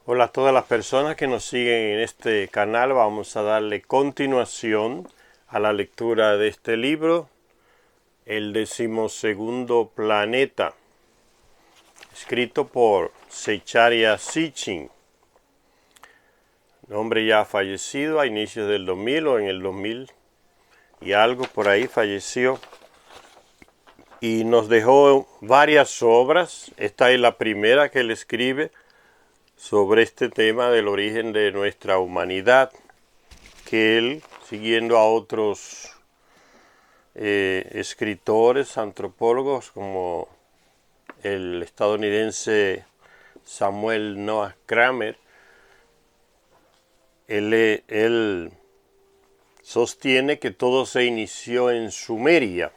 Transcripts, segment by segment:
Hola a todas las personas que nos siguen en este canal. Vamos a darle continuación a la lectura de este libro, El 12º Planeta, escrito por Zecharia Sitchin, un hombre ya fallecido a inicios del 2000 o en el 2000 y algo por ahí falleció, y nos dejó varias obras. Esta es la primera que él escribe sobre este tema del origen de nuestra humanidad, que él, siguiendo a otros escritores, antropólogos, como el estadounidense Samuel Noah Kramer, él sostiene que todo se inició en Sumeria.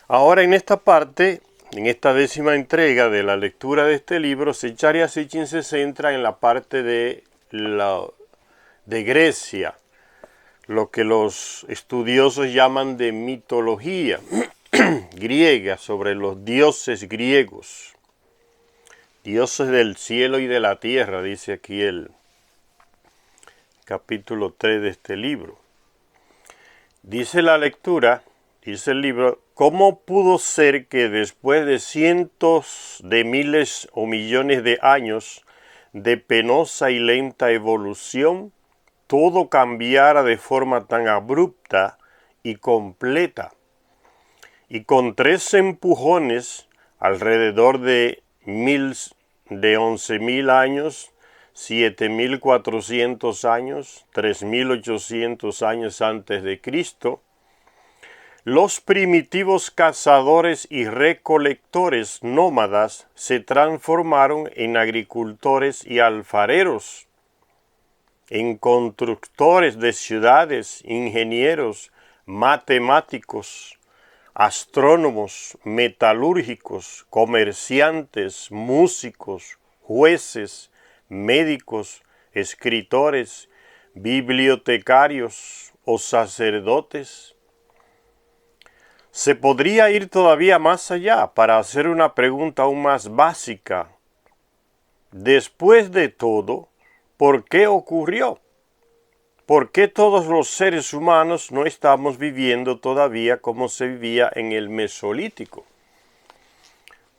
Ahora, en esta parte, en esta 10ª entrega de la lectura de este libro, Zecharia Sitchin se centra en la parte de Grecia, lo que los estudiosos llaman de mitología griega, sobre los dioses griegos, dioses del cielo y de la tierra, dice aquí el capítulo 3 de este libro. Dice la lectura, dice el libro: ¿cómo pudo ser que después de cientos de miles o millones de años de penosa y lenta evolución, todo cambiara de forma tan abrupta y completa, y con 3 empujones alrededor de 11.000 años, 7.400 años, 3.800 años antes de Cristo, los primitivos cazadores y recolectores nómadas se transformaron en agricultores y alfareros, en constructores de ciudades, ingenieros, matemáticos, astrónomos, metalúrgicos, comerciantes, músicos, jueces, médicos, escritores, bibliotecarios o sacerdotes. Se podría ir todavía más allá para hacer una pregunta aún más básica. Después de todo, ¿por qué ocurrió? ¿Por qué todos los seres humanos no estamos viviendo todavía como se vivía en el Mesolítico?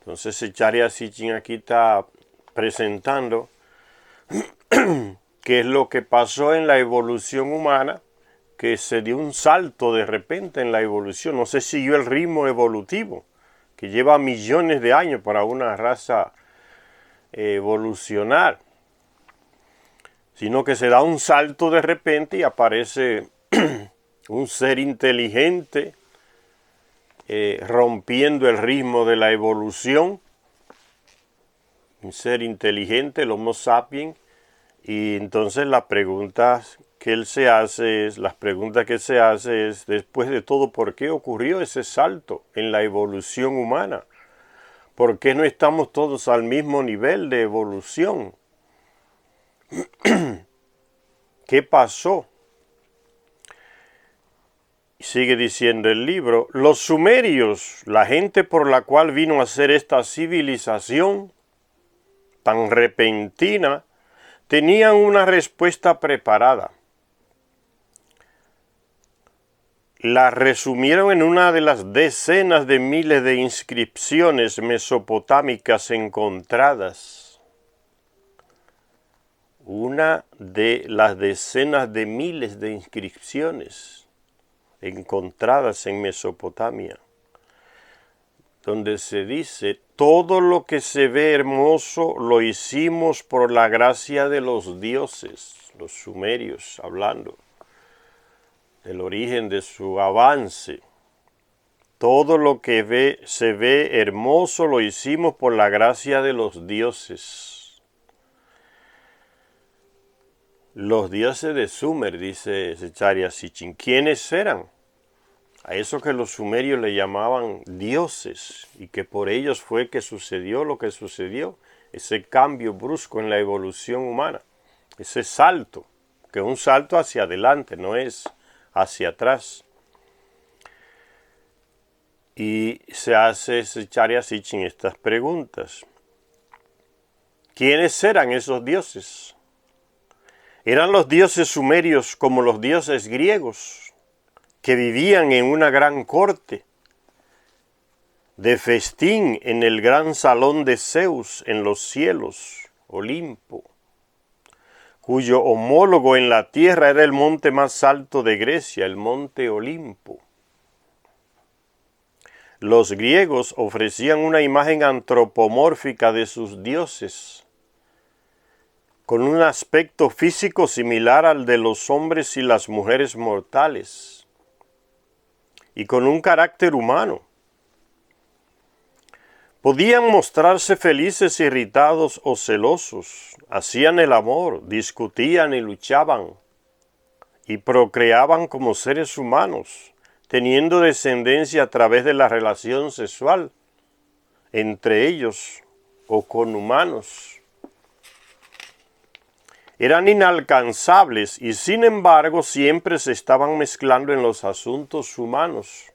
Entonces, Zecharia Sitchin aquí está presentando qué es lo que pasó en la evolución humana, que se dio un salto de repente en la evolución. No se siguió el ritmo evolutivo, que lleva millones de años para una raza evolucionar, sino que se da un salto de repente y aparece un ser inteligente rompiendo el ritmo de la evolución, un ser inteligente, el Homo sapiens, y entonces las preguntas que se hace es, después de todo, ¿por qué ocurrió ese salto en la evolución humana? ¿Por qué no estamos todos al mismo nivel de evolución? ¿Qué pasó? Sigue diciendo el libro: los sumerios, la gente por la cual vino a ser esta civilización tan repentina, tenían una respuesta preparada. La resumieron en una de las decenas de miles de inscripciones mesopotámicas encontradas. Una de las decenas de miles de inscripciones encontradas en Mesopotamia, donde se dice: todo lo que se ve hermoso lo hicimos por la gracia de los dioses. Los sumerios, hablando del origen de su avance. Todo lo que se ve hermoso lo hicimos por la gracia de los dioses. Los dioses de Sumer, dice Zecharia Sitchin. ¿Quiénes eran? A eso que los sumerios le llamaban dioses, y que por ellos fue que sucedió lo que sucedió, ese cambio brusco en la evolución humana, ese salto, que es un salto hacia adelante, no es hacia atrás. Y se hace Zecharia Sitchin estas preguntas. ¿Quiénes eran esos dioses? Eran los dioses sumerios como los dioses griegos, que vivían en una gran corte, de festín en el gran salón de Zeus en los cielos, Olimpo, cuyo homólogo en la tierra era el monte más alto de Grecia, el monte Olimpo. Los griegos ofrecían una imagen antropomórfica de sus dioses, con un aspecto físico similar al de los hombres y las mujeres mortales, y con un carácter humano. Podían mostrarse felices, irritados o celosos, hacían el amor, discutían y luchaban, y procreaban como seres humanos, teniendo descendencia a través de la relación sexual entre ellos o con humanos. Eran inalcanzables y sin embargo siempre se estaban mezclando en los asuntos humanos.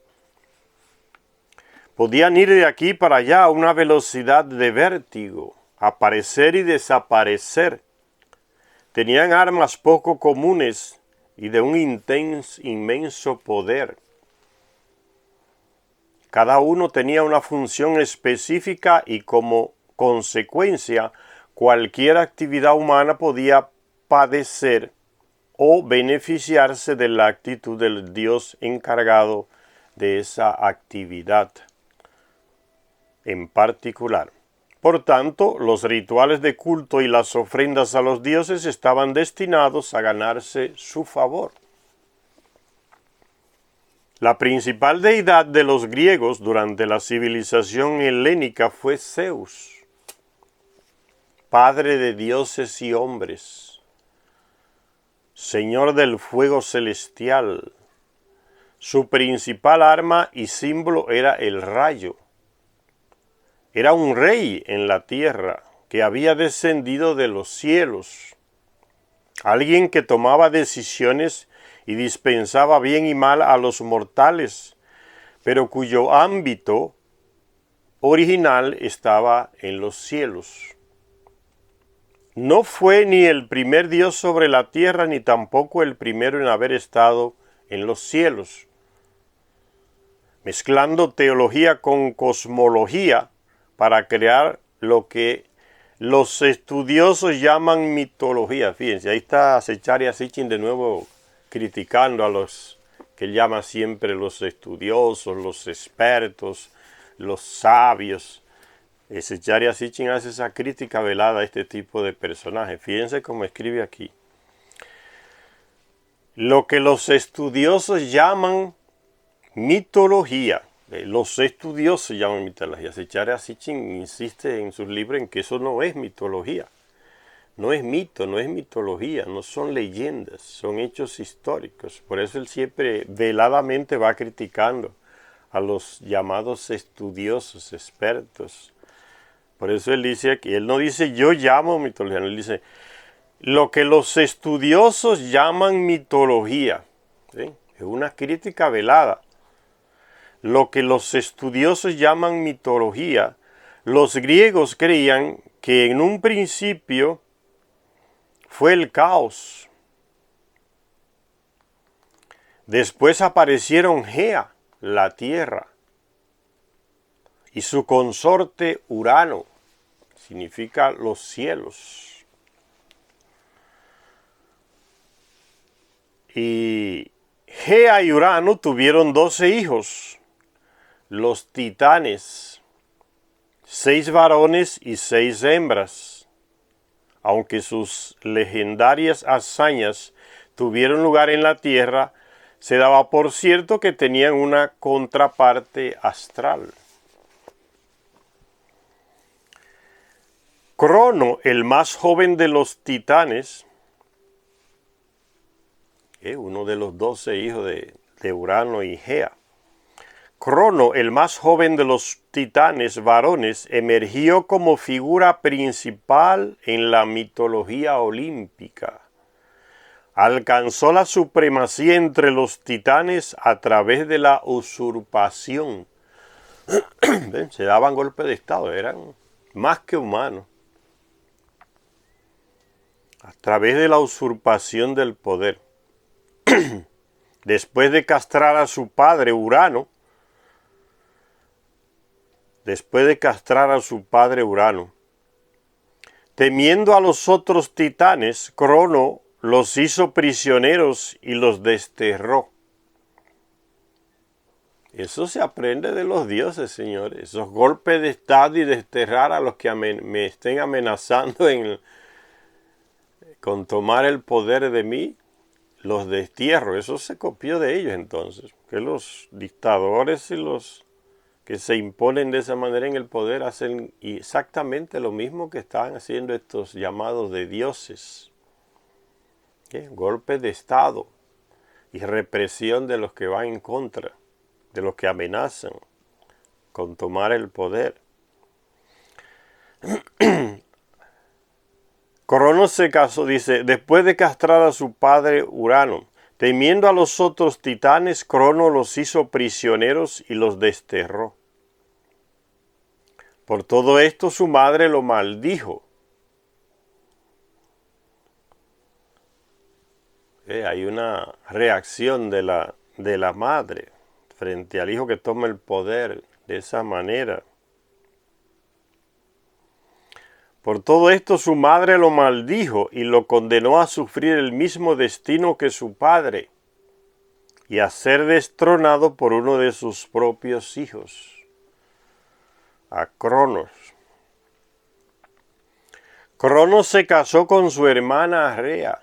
Podían ir de aquí para allá a una velocidad de vértigo, aparecer y desaparecer. Tenían armas poco comunes y de un inmenso poder. Cada uno tenía una función específica y como consecuencia, cualquier actividad humana podía padecer o beneficiarse de la actitud del Dios encargado de esa actividad en particular. Por tanto, los rituales de culto y las ofrendas a los dioses estaban destinados a ganarse su favor. La principal deidad de los griegos durante la civilización helénica fue Zeus, padre de dioses y hombres, señor del fuego celestial. Su principal arma y símbolo era el rayo. Era un rey en la tierra que había descendido de los cielos, alguien que tomaba decisiones y dispensaba bien y mal a los mortales, pero cuyo ámbito original estaba en los cielos. No fue ni el primer Dios sobre la tierra, ni tampoco el primero en haber estado en los cielos. Mezclando teología con cosmología para crear lo que los estudiosos llaman mitología. Fíjense, ahí está Zecharia Sitchin de nuevo criticando a los que él llama siempre los estudiosos, los expertos, los sabios. Zecharia Sitchin hace esa crítica velada a este tipo de personajes. Fíjense cómo escribe aquí. Lo que los estudiosos llaman mitología. Los estudiosos llaman mitología. Zecharia Sitchin insiste en sus libros en que eso no es mitología. No es mito, no es mitología, no son leyendas, son hechos históricos. Por eso él siempre veladamente va criticando a los llamados estudiosos, expertos. Por eso él dice aquí, él no dice yo llamo mitología, él dice lo que los estudiosos llaman mitología. ¿Sí? Es una crítica velada. Lo que los estudiosos llaman mitología, los griegos creían que en un principio fue el caos. Después aparecieron Gea, la tierra, y su consorte Urano, significa los cielos. Y Gea y Urano tuvieron 12 hijos, los titanes, 6 varones y 6 hembras. Aunque sus legendarias hazañas tuvieron lugar en la tierra, se daba por cierto que tenían una contraparte astral. Crono, el más joven de los titanes, uno de los 12 hijos de Urano y Gea. Crono, el más joven de los titanes varones, emergió como figura principal en la mitología olímpica. Alcanzó la supremacía entre los titanes a través de la usurpación. Se daban golpes de estado, eran más que humanos. a través de la usurpación del poder. Después de castrar a su padre Urano, temiendo a los otros titanes, Crono los hizo prisioneros y los desterró. Eso se aprende de los dioses, señores. Esos golpes de estado y desterrar a los que me estén amenazando con tomar el poder de mí, los destierro. Eso se copió de ellos entonces. Que los dictadores y los que se imponen de esa manera en el poder hacen exactamente lo mismo que estaban haciendo estos llamados de dioses. ¿Qué? Golpes de estado y represión de los que van en contra, de los que amenazan con tomar el poder. Crono se casó, dice, después de castrar a su padre Urano, temiendo a los otros titanes, Crono los hizo prisioneros y los desterró. Por todo esto su madre lo maldijo. Hay una reacción de la madre frente al hijo que toma el poder de esa manera. Por todo esto su madre lo maldijo y lo condenó a sufrir el mismo destino que su padre y a ser destronado por uno de sus propios hijos, a Cronos. Cronos se casó con su hermana Rea.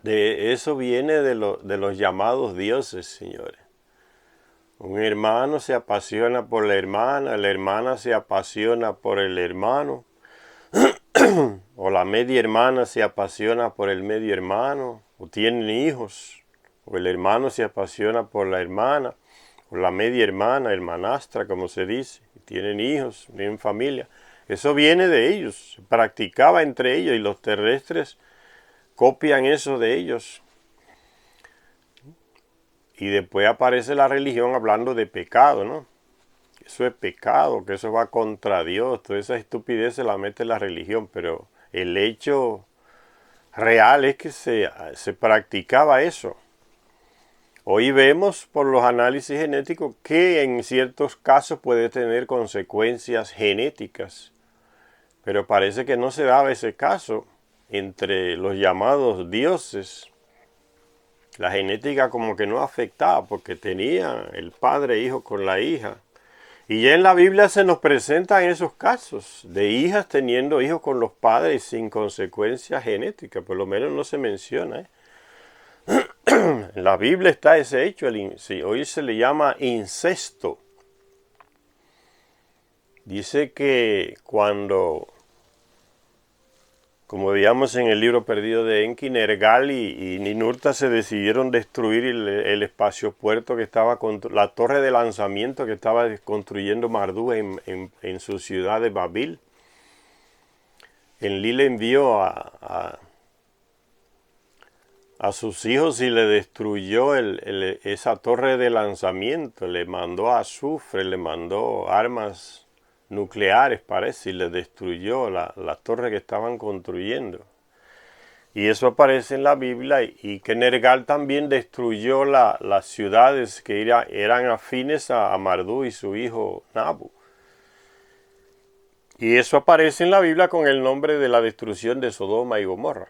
De eso viene de los llamados dioses, señores. Un hermano se apasiona por la hermana se apasiona por el hermano, o la media hermana se apasiona por el medio hermano, o tienen hijos, o el hermano se apasiona por la hermana, o la media hermana, hermanastra, como se dice, y tienen hijos, tienen familia. Eso viene de ellos, se practicaba entre ellos, y los terrestres copian eso de ellos. Y después aparece la religión hablando de pecado, ¿no? Eso es pecado, que eso va contra Dios, toda esa estupidez se la mete la religión, pero el hecho real es que se practicaba eso. Hoy vemos por los análisis genéticos que en ciertos casos puede tener consecuencias genéticas, pero parece que no se daba ese caso entre los llamados dioses. La genética como que no afectaba porque tenía el padre e hijo con la hija. Y ya en la Biblia se nos presentan esos casos de hijas teniendo hijos con los padres sin consecuencias genéticas, por lo menos no se menciona. En la Biblia está ese hecho, hoy se le llama incesto. Dice que cuando, como veíamos en el libro perdido de Enki, Nergal y Ninurta se decidieron destruir el espaciopuerto que estaba, la torre de lanzamiento que estaba construyendo Marduk en su ciudad de Babil. Enlil envió a sus hijos y le destruyó esa torre de lanzamiento, le mandó azufre, le mandó armas nucleares, parece, y le destruyó la torre que estaban construyendo. Y eso aparece en la Biblia, y que Nergal también destruyó las ciudades que eran afines a Marduk y su hijo Nabu. Y eso aparece en la Biblia con el nombre de la destrucción de Sodoma y Gomorra.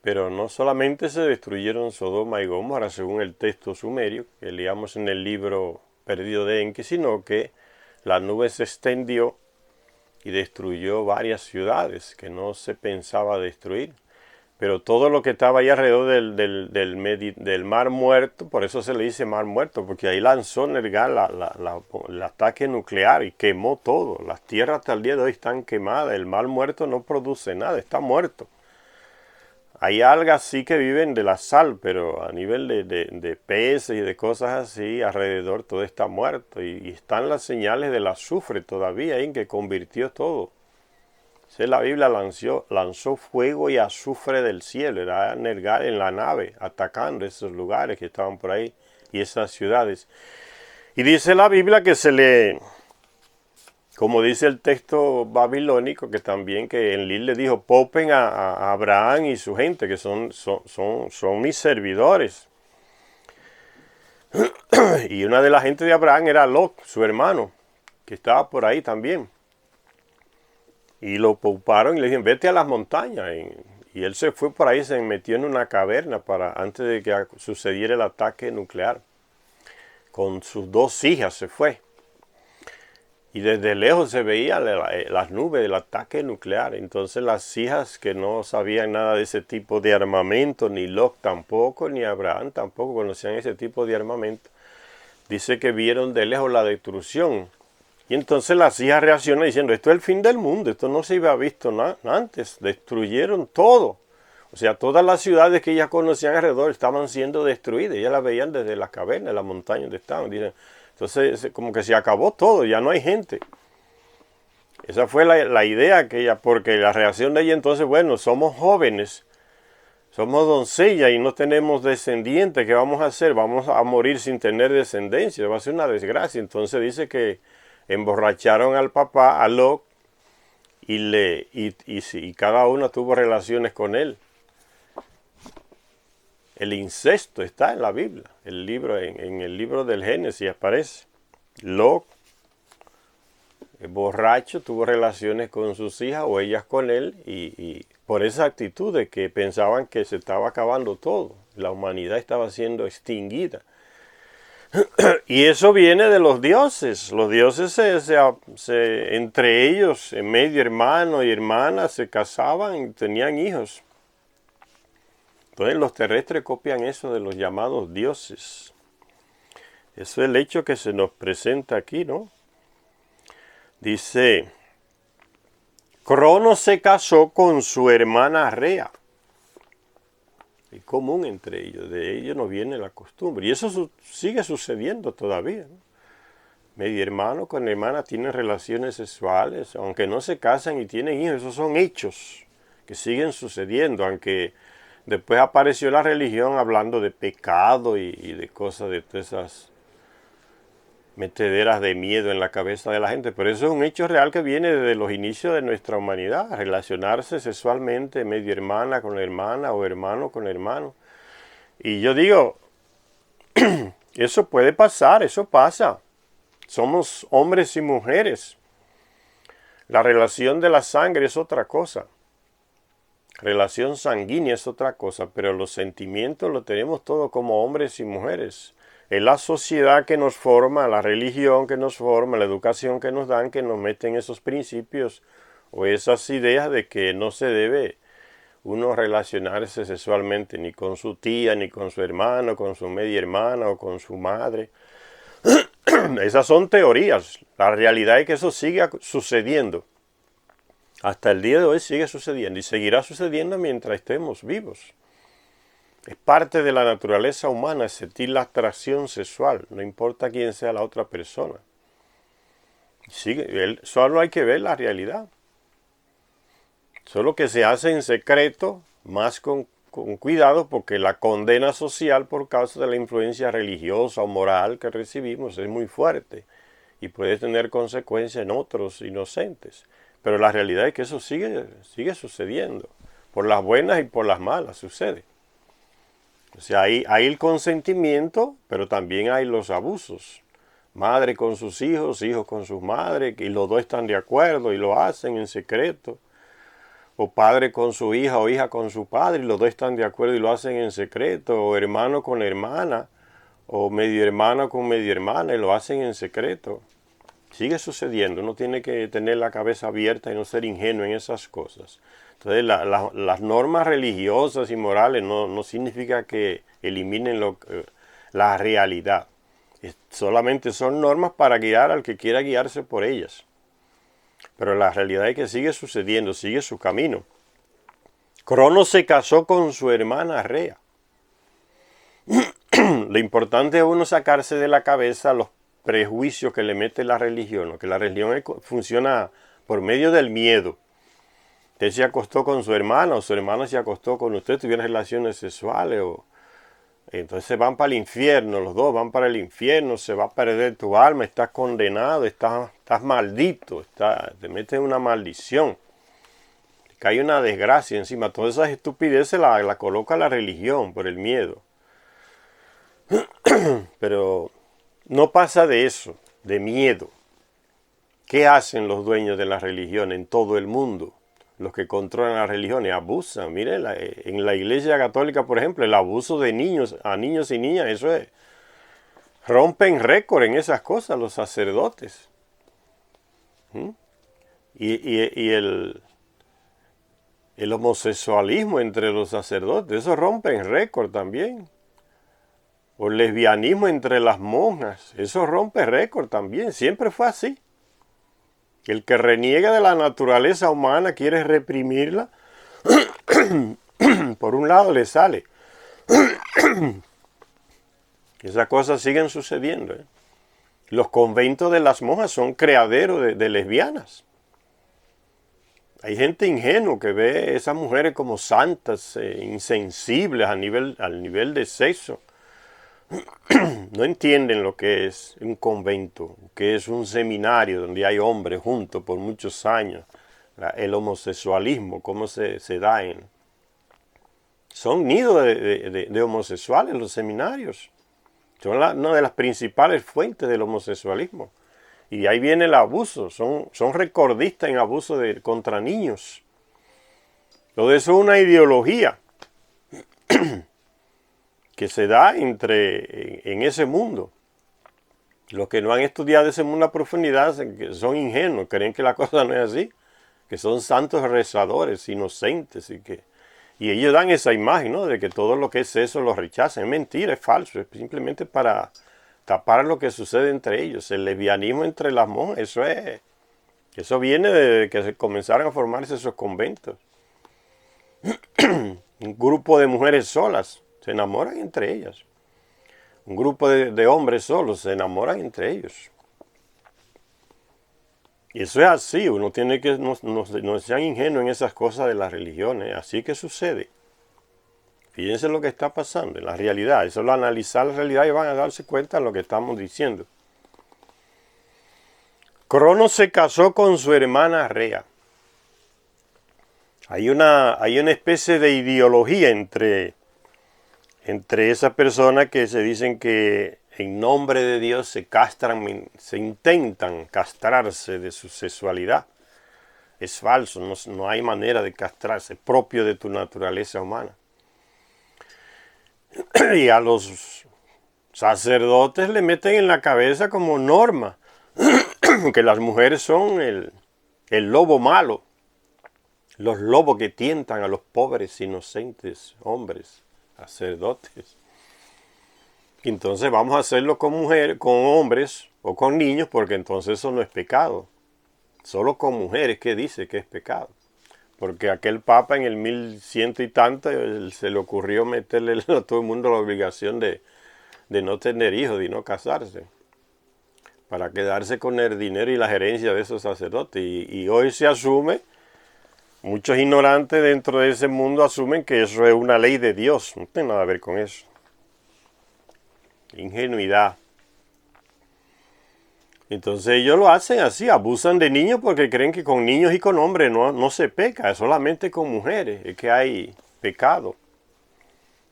Pero no solamente se destruyeron Sodoma y Gomorra, según el texto sumerio que leíamos en el libro perdido de Enki, sino que la nube se extendió y destruyó varias ciudades que no se pensaba destruir. Pero todo lo que estaba ahí alrededor del Mar Muerto, por eso se le dice Mar Muerto, porque ahí lanzó Nergal el ataque nuclear y quemó todo. Las tierras hasta el día de hoy están quemadas. El Mar Muerto no produce nada, está muerto. Hay algas sí que viven de la sal, pero a nivel de peces y de cosas así, alrededor todo está muerto. Y están las señales del azufre todavía ahí, que convirtió todo. La Biblia lanzó fuego y azufre del cielo. Era Nergal en la nave, atacando esos lugares que estaban por ahí y esas ciudades. Y dice la Biblia que como dice el texto babilónico, que también que Enlil le dijo, popen a Abraham y su gente, que son mis servidores. Y una de la gente de Abraham era Lot, su hermano, que estaba por ahí también. Y lo pouparon y le dijeron, vete a las montañas. Y él se fue por ahí, se metió en una caverna antes de que sucediera el ataque nuclear. Con sus 2 hijas se fue. Y desde lejos se veían las nubes del ataque nuclear. Entonces las hijas que no sabían nada de ese tipo de armamento, ni Lot tampoco, ni Abraham tampoco conocían ese tipo de armamento, dice que vieron de lejos la destrucción. Y entonces las hijas reaccionan diciendo, esto es el fin del mundo, esto no se había visto antes, destruyeron todo. O sea, todas las ciudades que ellas conocían alrededor estaban siendo destruidas, ellas las veían desde las cavernas, las montañas donde estaban. Dicen, entonces como que se acabó todo, ya no hay gente. Esa fue la idea que ella, porque la reacción de ella entonces, bueno, somos jóvenes, somos doncellas y no tenemos descendientes, ¿qué vamos a hacer? Vamos a morir sin tener descendencia, va a ser una desgracia. Entonces dice que emborracharon al papá, a Lot, y cada uno tuvo relaciones con él. El incesto está en la Biblia, en el libro del Génesis aparece. Lot, el borracho, tuvo relaciones con sus hijas o ellas con él y por esa actitud de que pensaban que se estaba acabando todo, la humanidad estaba siendo extinguida. Y eso viene de los dioses. Los dioses entre ellos, en medio hermano y hermana, se casaban y tenían hijos. Entonces los terrestres copian eso de los llamados dioses. Eso es el hecho que se nos presenta aquí, ¿no? Dice, Cronos se casó con su hermana Rea. Es común entre ellos, de ellos no viene la costumbre. Y eso sigue sucediendo todavía, ¿no? Medio hermano con hermana tienen relaciones sexuales, aunque no se casan y tienen hijos, esos son hechos que siguen sucediendo, aunque después apareció la religión hablando de pecado y de cosas de todas esas metederas de miedo en la cabeza de la gente, pero eso es un hecho real que viene desde los inicios de nuestra humanidad, relacionarse sexualmente medio hermana con hermana o hermano con hermano. Y yo digo, eso puede pasar, eso pasa. Somos hombres y mujeres. La relación de la sangre es otra cosa. Relación sanguínea es otra cosa, pero los sentimientos los tenemos todos como hombres y mujeres. Es la sociedad que nos forma, la religión que nos forma, la educación que nos dan, que nos meten esos principios o esas ideas de que no se debe uno relacionarse sexualmente ni con su tía, ni con su hermano, con su media hermana o con su madre. Esas son teorías. La realidad es que eso sigue sucediendo. Hasta el día de hoy sigue sucediendo y seguirá sucediendo mientras estemos vivos. Es parte de la naturaleza humana sentir la atracción sexual, no importa quién sea la otra persona. Solo hay que ver la realidad. Solo que se hace en secreto, más con cuidado, porque la condena social por causa de la influencia religiosa o moral que recibimos es muy fuerte y puede tener consecuencias en otros inocentes. Pero la realidad es que eso sigue sucediendo. Por las buenas y por las malas sucede. O sea, hay el consentimiento, pero también hay los abusos. Madre con sus hijos, hijos con sus madres, y los dos están de acuerdo y lo hacen en secreto. O padre con su hija o hija con su padre, y los dos están de acuerdo y lo hacen en secreto. O hermano con hermana, o medio hermano con medio hermana, y lo hacen en secreto. Sigue sucediendo, uno tiene que tener la cabeza abierta y no ser ingenuo en esas cosas. Entonces las normas religiosas y morales no significa que eliminen la realidad. Solamente son normas para guiar al que quiera guiarse por ellas. Pero la realidad es que sigue sucediendo, sigue su camino. Cronos se casó con su hermana Rea. Lo importante es uno sacarse de la cabeza los prejuicios que le mete la religión, ¿no? Que la religión funciona por medio del miedo. Usted se acostó con su hermana o su hermana se acostó con usted, tuvieron relaciones sexuales o Entonces van para el infierno, los dos van para el infierno, se va a perder tu alma, estás condenado, estás maldito, te metes en una maldición, te cae una desgracia encima. Todas esas estupideces la coloca la religión por el miedo. Pero no pasa de eso, de miedo. ¿Qué hacen los dueños de la religión en todo el mundo? Los que controlan las religiones abusan. Mire, en la iglesia católica, por ejemplo, el abuso de niños a niños y niñas, eso es. Rompen récord en esas cosas los sacerdotes. Y el homosexualismo entre los sacerdotes, eso rompen récord también. O el lesbianismo entre las monjas, eso rompe récord también. Siempre fue así. El que reniega de la naturaleza humana quiere reprimirla. Por un lado le sale. Esas cosas siguen sucediendo. Los conventos de las monjas son criaderos de lesbianas. Hay gente ingenua que ve a esas mujeres como santas, insensibles al nivel de sexo. No entienden lo que es un convento, que es un seminario donde hay hombres juntos por muchos años. El homosexualismo, cómo se da en... Son nidos de homosexuales los seminarios. Son una de las principales fuentes del homosexualismo. Y de ahí viene el abuso. Son recordistas en abuso contra niños. Todo eso es una ideología que se da en ese mundo. Los que no han estudiado ese mundo a profundidad son ingenuos, creen que la cosa no es así, que son santos rezadores, inocentes, y ellos dan esa imagen, ¿no?, de que todo lo que es eso lo rechazan. Es mentira, es falso, es simplemente para tapar lo que sucede entre ellos. El lesbianismo entre las monjas, eso viene de que comenzaron a formarse esos conventos. Un grupo de mujeres solas se enamoran entre ellas. Un grupo de hombres solos se enamoran entre ellos. Y eso es así, uno tiene que no sean ingenuos en esas cosas de las religiones, así que sucede. Fíjense lo que está pasando en la realidad, eso lo analizar la realidad y van a darse cuenta de lo que estamos diciendo. Cronos se casó con su hermana Rea. Hay una especie de ideología entre esas personas que se dicen que en nombre de Dios se castran, se intentan castrarse de su sexualidad. Es falso, no hay manera de castrarse, propio de tu naturaleza humana. Y a los sacerdotes le meten en la cabeza como norma que las mujeres son el lobo malo, los lobos que tientan a los pobres inocentes hombres, sacerdotes. Y entonces vamos a hacerlo con mujeres, con hombres o con niños, porque entonces eso no es pecado. Solo con mujeres que dice que es pecado. Porque aquel papa en el 1100 y tanto se le ocurrió meterle a todo el mundo la obligación de no tener hijos, de no casarse, para quedarse con el dinero y la gerencia de esos sacerdotes. Y hoy se asume, muchos ignorantes dentro de ese mundo asumen que eso es una ley de Dios. No tiene nada que ver con eso. Ingenuidad. Entonces ellos lo hacen así, abusan de niños porque creen que con niños y con hombres no se peca, es solamente con mujeres, es que hay pecado.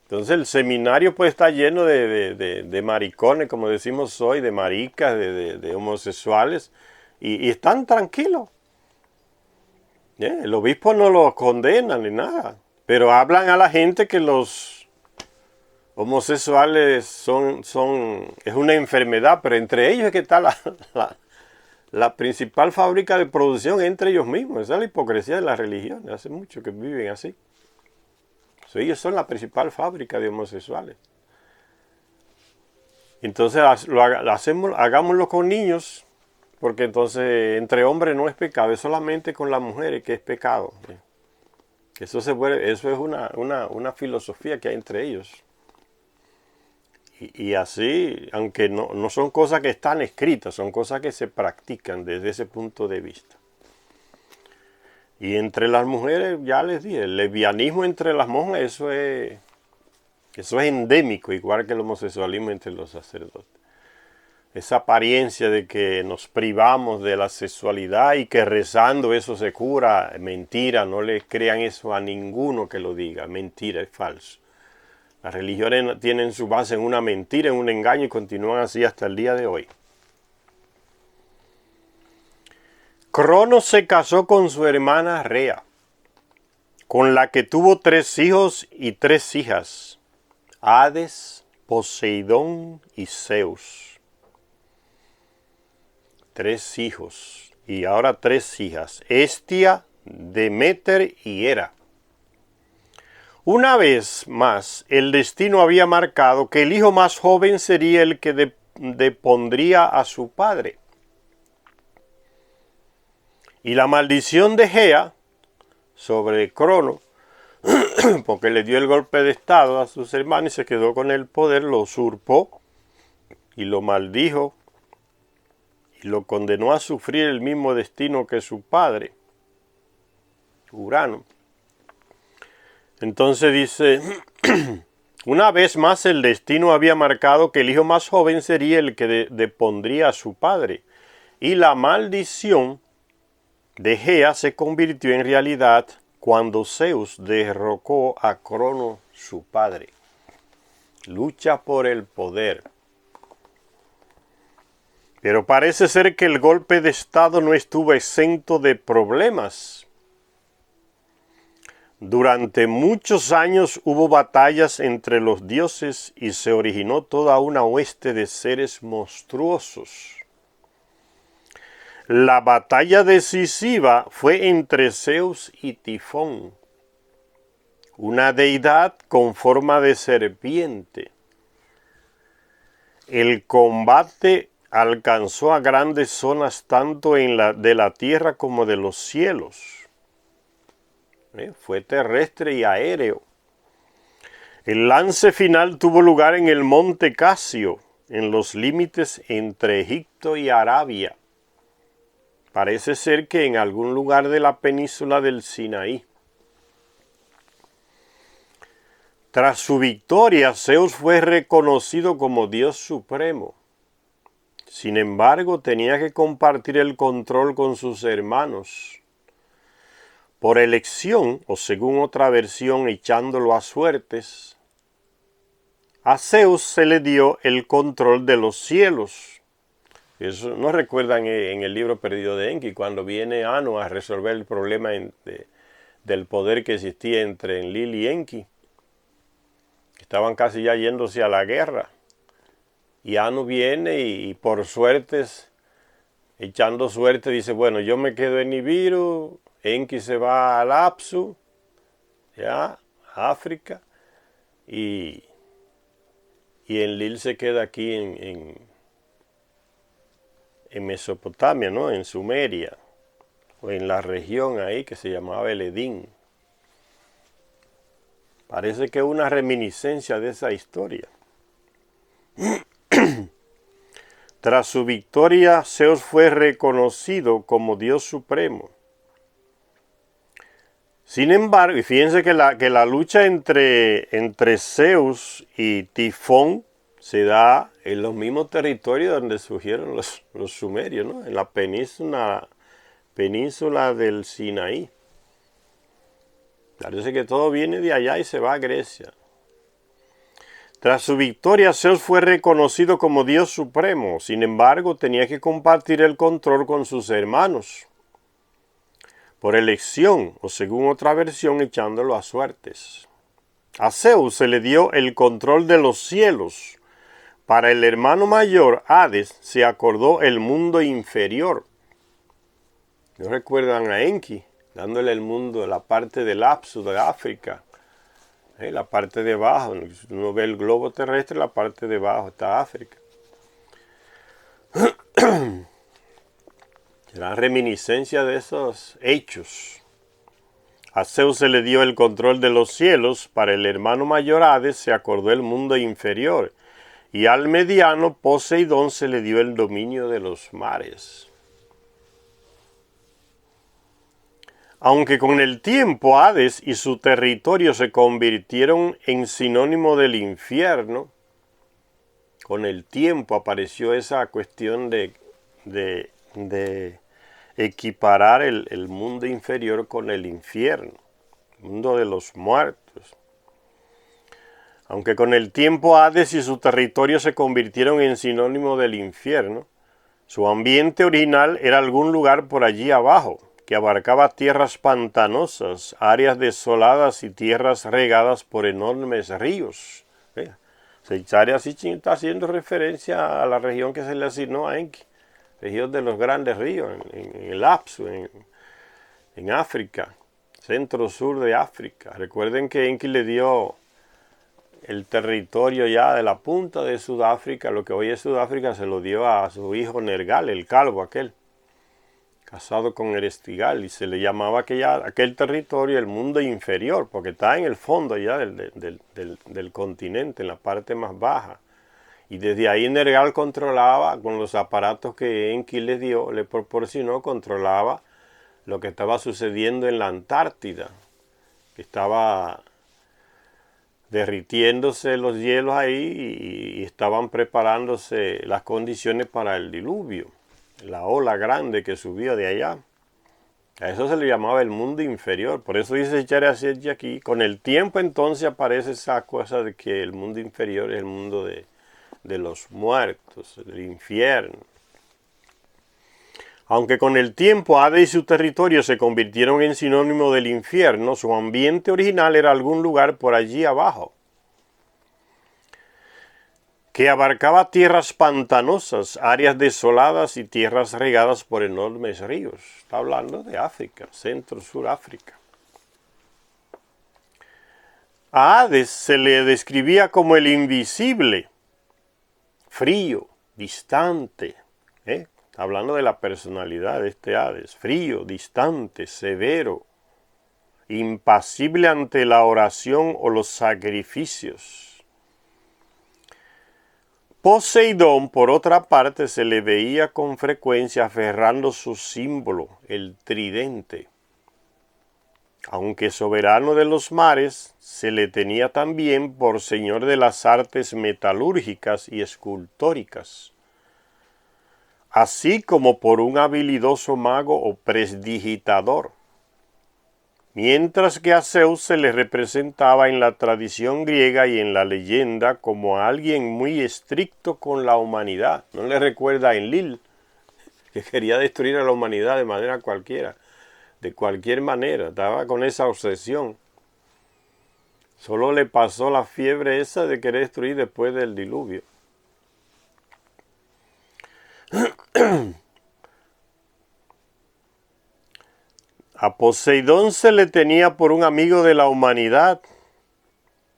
Entonces el seminario pues está lleno de maricones, como decimos hoy, de maricas, de homosexuales, y están tranquilos. El obispo no los condena ni nada, pero hablan a la gente que los homosexuales es una enfermedad, pero entre ellos es que está la principal fábrica de producción, entre ellos mismos. Esa es la hipocresía de la religión, hace mucho que viven así. Ellos son la principal fábrica de homosexuales. Entonces hagámoslo con niños, porque entonces entre hombres no es pecado, es solamente con las mujeres que es pecado. Eso es una filosofía que hay entre ellos. Y así, aunque no son cosas que están escritas, son cosas que se practican desde ese punto de vista. Y entre las mujeres, ya les dije, el lesbianismo entre las monjas, eso es Eso es endémico, igual que el homosexualismo entre los sacerdotes. Esa apariencia de que nos privamos de la sexualidad y que rezando eso se cura, mentira, no le crean eso a ninguno que lo diga, mentira, es falso. Las religiones tienen su base en una mentira, en un engaño y continúan así hasta el día de hoy. Cronos se casó con su hermana Rea, con la que tuvo 3 hijos y 3 hijas, Hades, Poseidón y Zeus. 3 hijos y ahora 3 hijas, Hestia, Deméter y Hera. Una vez más, el destino había marcado que el hijo más joven sería el que depondría a su padre. Y la maldición de Gea sobre Crono, porque le dio el golpe de estado a sus hermanos y se quedó con el poder, lo usurpó y lo maldijo y lo condenó a sufrir el mismo destino que su padre, Urano. Entonces dice, una vez más el destino había marcado que el hijo más joven sería el que depondría a su padre, y la maldición de Gea se convirtió en realidad cuando Zeus derrocó a Crono, su padre. Lucha por el poder. Pero parece ser que el golpe de estado no estuvo exento de problemas. Durante muchos años hubo batallas entre los dioses y se originó toda una hueste de seres monstruosos. La batalla decisiva fue entre Zeus y Tifón, una deidad con forma de serpiente. El combate alcanzó a grandes zonas tanto de la tierra como de los cielos. Fue terrestre y aéreo. El lance final tuvo lugar en el monte Casio, en los límites entre Egipto y Arabia. Parece ser que en algún lugar de la península del Sinaí. Tras su victoria, Zeus fue reconocido como Dios supremo. Sin embargo, tenía que compartir el control con sus hermanos. Por elección, o según otra versión, echándolo a suertes, a Zeus se le dio el control de los cielos. Eso no recuerdan en el libro perdido de Enki, cuando viene Anu a resolver el problema del poder que existía entre Enlil y Enki. Estaban casi ya yéndose a la guerra. Y Anu viene y por suertes, echando suerte, dice, bueno, yo me quedo en Nibiru, Enki se va al Apsu, ya, África, y Enlil se queda aquí en Mesopotamia, ¿no? En Sumeria, o en la región ahí que se llamaba el Edín. Parece que es una reminiscencia de esa historia. Tras su victoria, Zeus fue reconocido como Dios supremo. Sin embargo, y fíjense que la lucha entre Zeus y Tifón se da en los mismos territorios donde surgieron los sumerios, ¿no? En la península del Sinaí. Parece que todo viene de allá y se va a Grecia. Tras su victoria, Zeus fue reconocido como Dios supremo. Sin embargo, tenía que compartir el control con sus hermanos. Por elección, o según otra versión, echándolo a suertes. A Zeus se le dio el control de los cielos. Para el hermano mayor, Hades, se acordó el mundo inferior. ¿No recuerdan a Enki? Dándole el mundo, la parte del Apsu de África. La parte de abajo, uno ve el globo terrestre, la parte de abajo está África. La reminiscencia de esos hechos. A Zeus se le dio el control de los cielos, para el hermano mayor Hades se acordó el mundo inferior, y al mediano Poseidón se le dio el dominio de los mares. Aunque con el tiempo Hades y su territorio se convirtieron en sinónimo del infierno, con el tiempo apareció esa cuestión de equiparar el mundo inferior con el infierno, el mundo de los muertos. Aunque con el tiempo Hades y su territorio se convirtieron en sinónimo del infierno, su ambiente original era algún lugar por allí abajo, que abarcaba tierras pantanosas, áreas desoladas y tierras regadas por enormes ríos. Seitzare así está haciendo referencia a la región que se le asignó a Enki, región de los grandes ríos, en el Apsu, en África, centro-sur de África. Recuerden que Enki le dio el territorio ya de la punta de Sudáfrica, lo que hoy es Sudáfrica, se lo dio a su hijo Nergal, el calvo aquel, casado con Erestigal, y se le llamaba aquel territorio el mundo inferior, porque está en el fondo ya del continente, en la parte más baja. Y desde ahí Nergal controlaba, con los aparatos que Enki le dio, le proporcionó, controlaba lo que estaba sucediendo en la Antártida, que estaba derritiéndose los hielos ahí y estaban preparándose las condiciones para el diluvio, la ola grande que subió de allá. A eso se le llamaba el mundo inferior. Por eso dice Charasiet aquí, con el tiempo entonces aparece esa cosa de que el mundo inferior es el mundo de los muertos, del infierno. Aunque con el tiempo Hades y su territorio se convirtieron en sinónimo del infierno, su ambiente original era algún lugar por allí abajo, que abarcaba tierras pantanosas, áreas desoladas y tierras regadas por enormes ríos. Está hablando de África, centro-sur África. A Hades se le describía como el invisible, frío, distante, hablando de la personalidad de este Hades, frío, distante, severo, impasible ante la oración o los sacrificios. Poseidón, por otra parte, se le veía con frecuencia aferrando su símbolo, el tridente. Aunque soberano de los mares, se le tenía también por señor de las artes metalúrgicas y escultóricas, así como por un habilidoso mago o presdigitador, mientras que a Zeus se le representaba en la tradición griega y en la leyenda como a alguien muy estricto con la humanidad. ¿No le recuerda a Enlil, que quería destruir a la humanidad de manera cualquiera? De cualquier manera, estaba con esa obsesión. Solo le pasó la fiebre esa de querer destruir después del diluvio. A Poseidón se le tenía por un amigo de la humanidad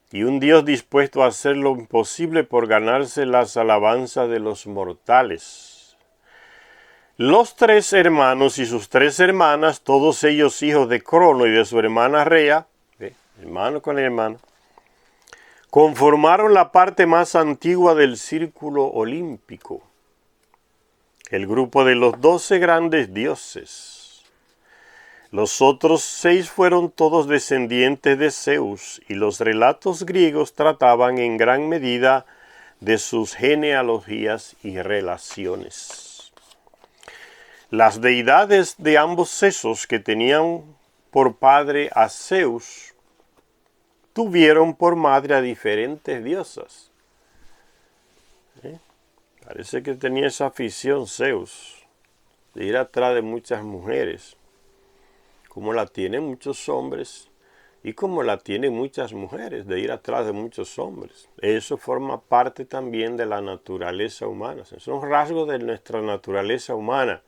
y un dios dispuesto a hacer lo imposible por ganarse las alabanzas de los mortales. Los 3 hermanos y sus 3 hermanas, todos ellos hijos de Crono y de su hermana Rea, hermano con hermano, conformaron la parte más antigua del círculo olímpico, el grupo de los 12 grandes dioses. Los otros 6 fueron todos descendientes de Zeus, y los relatos griegos trataban en gran medida de sus genealogías y relaciones. Las deidades de ambos sexos que tenían por padre a Zeus, tuvieron por madre a diferentes diosas. Parece que tenía esa afición Zeus, de ir atrás de muchas mujeres, como la tienen muchos hombres y como la tienen muchas mujeres, de ir atrás de muchos hombres. Eso forma parte también de la naturaleza humana. Son rasgos de nuestra naturaleza humana.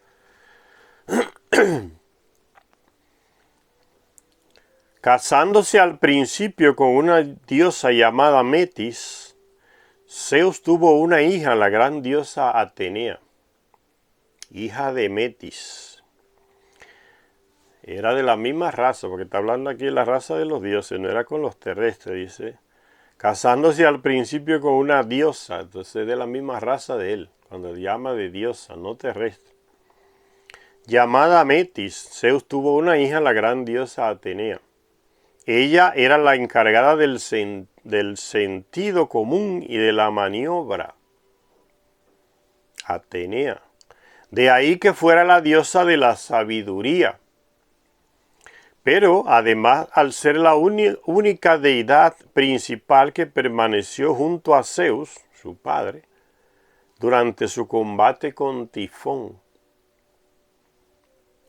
Casándose al principio con una diosa llamada Metis, Zeus tuvo una hija, la gran diosa Atenea, hija de Metis. Era de la misma raza, porque está hablando aquí de la raza de los dioses, no era con los terrestres, dice. Casándose al principio con una diosa, entonces es de la misma raza de él, cuando llama de diosa, no terrestre. llamada Metis. Zeus tuvo una hija, la gran diosa Atenea. Ella era la encargada del sentido común y de la maniobra. Atenea. De ahí que fuera la diosa de la sabiduría. Pero además, al ser la única deidad principal que permaneció junto a Zeus, su padre, durante su combate con Tifón.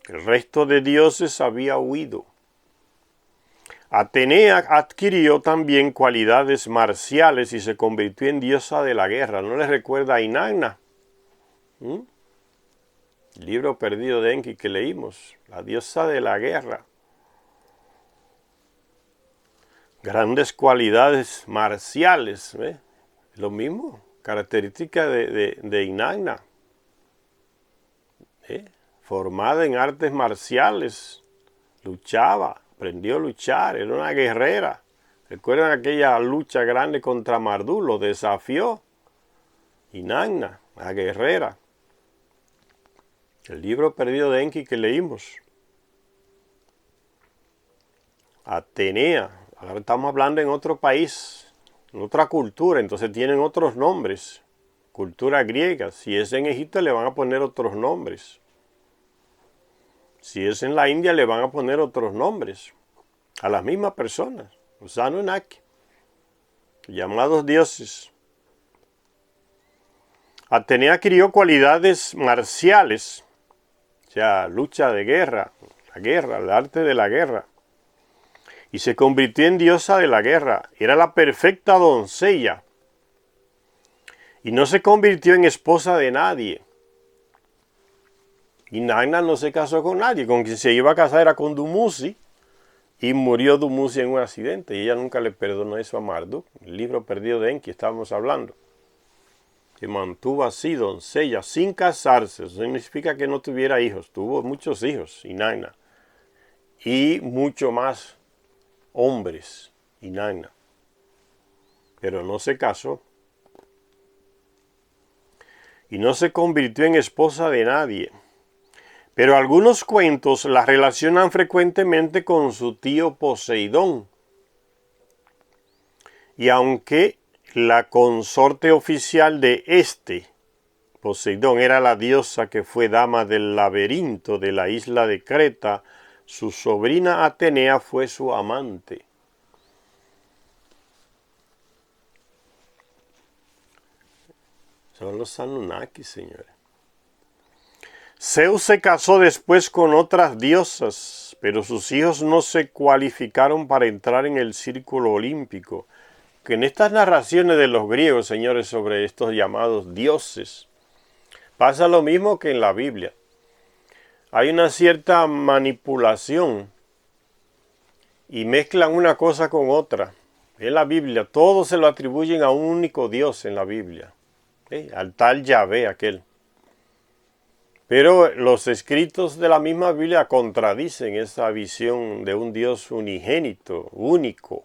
El resto de dioses había huido. Atenea adquirió también cualidades marciales y se convirtió en diosa de la guerra. ¿No les recuerda a Inanna? El libro perdido de Enki que leímos, la diosa de la guerra. Grandes cualidades marciales, ¿eh? Lo mismo, característica de Inanna. Formada en artes marciales, luchaba, aprendió a luchar, era una guerrera. ¿Recuerdan aquella lucha grande contra Marduk? Lo desafió Inanna, la guerrera. El libro perdido de Enki que leímos. Atenea. Ahora estamos hablando en otro país, en otra cultura, entonces tienen otros nombres. Cultura griega. Si es en Egipto le van a poner otros nombres. Si es en la India le van a poner otros nombres. A las mismas personas. Los Anunnaki. Llamados dioses. Atenea crió cualidades marciales. O sea, lucha de guerra. La guerra, el arte de la guerra. Y se convirtió en diosa de la guerra. Era la perfecta doncella. Y no se convirtió en esposa de nadie. Inanna no se casó con nadie. Con quien se iba a casar era con Dumuzi. Y murió Dumuzi en un accidente. Y ella nunca le perdonó eso a Marduk. El libro perdido de Enki estábamos hablando. Se mantuvo así, doncella, sin casarse. Eso significa que no tuviera hijos. Tuvo muchos hijos, Inanna. Y mucho más hombres, Inanna, pero no se casó y no se convirtió en esposa de nadie. Pero algunos cuentos la relacionan frecuentemente con su tío Poseidón. Y aunque la consorte oficial de Poseidón, era la diosa que fue dama del laberinto de la isla de Creta, su sobrina Atenea fue su amante. Son los Anunnaki, señores. Zeus se casó después con otras diosas, pero sus hijos no se cualificaron para entrar en el círculo olímpico. Que en estas narraciones de los griegos, señores, sobre estos llamados dioses, pasa lo mismo que en la Biblia. Hay una cierta manipulación y mezclan una cosa con otra. En la Biblia, todo se lo atribuyen a un único Dios en la Biblia, al tal Yahvé aquel. Pero los escritos de la misma Biblia contradicen esa visión de un Dios unigénito, único.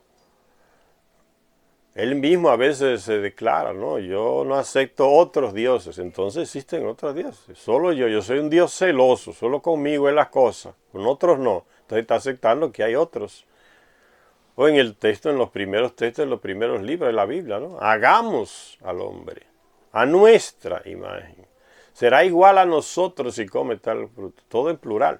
Él mismo a veces se declara, no, yo no acepto otros dioses. Entonces existen otros dioses. Solo yo soy un Dios celoso, solo conmigo es la cosa, con otros no. Entonces está aceptando que hay otros. O en el texto, en los primeros textos, en los primeros libros de la Biblia, ¿no? Hagamos al hombre a nuestra imagen. Será igual a nosotros si come tal fruto. Todo en plural.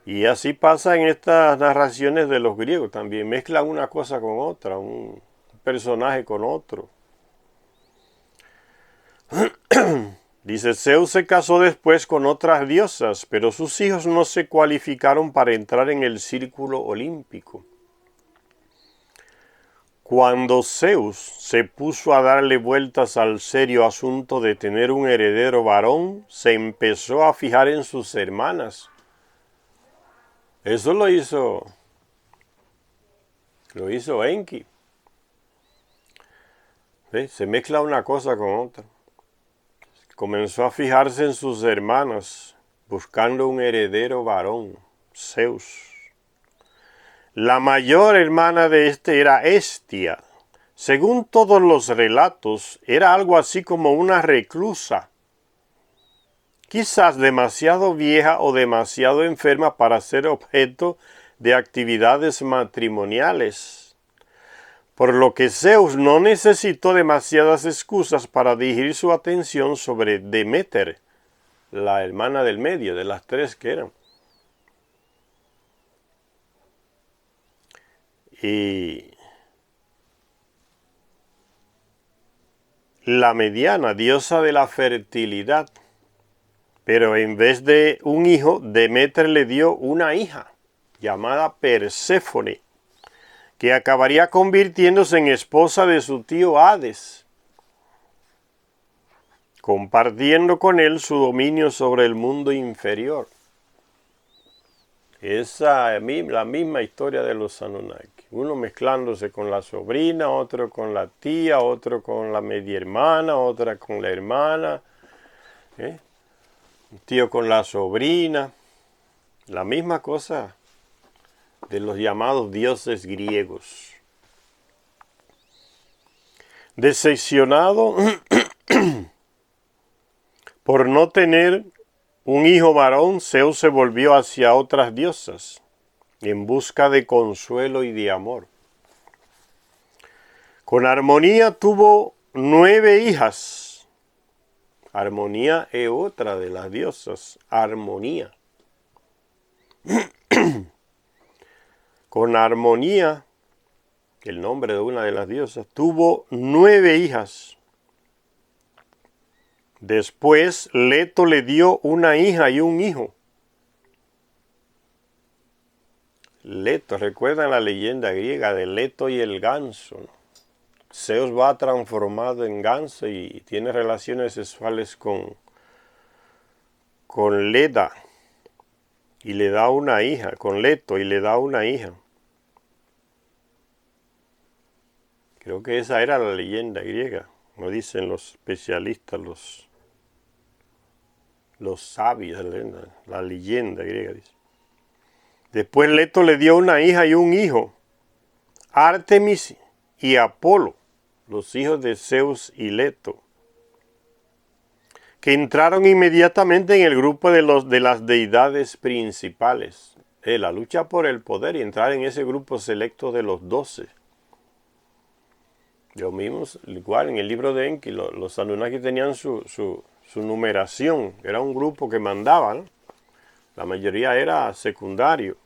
Y así pasa en estas narraciones de los griegos. También mezclan una cosa con otra, un personaje con otro. Dice, Zeus se casó después con otras diosas, pero sus hijos no se cualificaron para entrar en el círculo olímpico. Cuando Zeus se puso a darle vueltas al serio asunto de tener un heredero varón, se empezó a fijar en sus hermanas. Eso lo hizo Enki. ¿Sí? Se mezcla una cosa con otra. Comenzó a fijarse en sus hermanas, buscando un heredero varón, Zeus. La mayor hermana de este era Hestia. Según todos los relatos, era algo así como una reclusa. quizás demasiado vieja o demasiado enferma para ser objeto de actividades matrimoniales, por lo que Zeus no necesitó demasiadas excusas para dirigir su atención sobre Deméter, la hermana del medio, de las tres que eran. Y la mediana, diosa de la fertilidad, pero en vez de un hijo, Deméter le dio una hija, llamada Perséfone, que acabaría convirtiéndose en esposa de su tío Hades, compartiendo con él su dominio sobre el mundo inferior. Esa es la misma historia de los Anunnaki. Uno mezclándose con la sobrina, otro con la tía, otro con la media hermana, otra con la hermana, un tío con la sobrina. La misma cosa de los llamados dioses griegos. Decepcionado por no tener un hijo varón, Zeus se volvió hacia otras diosas en busca de consuelo y de amor. Con Armonía tuvo 9 hijas. Armonía es otra de las diosas, Armonía. Con Armonía, el nombre de una de las diosas, tuvo 9 hijas. Después Leto le dio una hija y un hijo. Leto, ¿recuerdan la leyenda griega de Leto y el ganso? Zeus va transformado en ganso y tiene relaciones sexuales con Leda y le da una hija, con Leto y le da una hija. Creo que esa era la leyenda griega, como dicen los especialistas, los sabios, la leyenda griega dice. Después Leto le dio una hija y un hijo, Artemis y Apolo, los hijos de Zeus y Leto, que entraron inmediatamente en el grupo de las deidades principales. La lucha por el poder y entrar en ese grupo selecto de los 12. Lo mismo, igual en el libro de Enki, los Anunnaki tenían su numeración, era un grupo que mandaba, ¿no? La mayoría era secundario.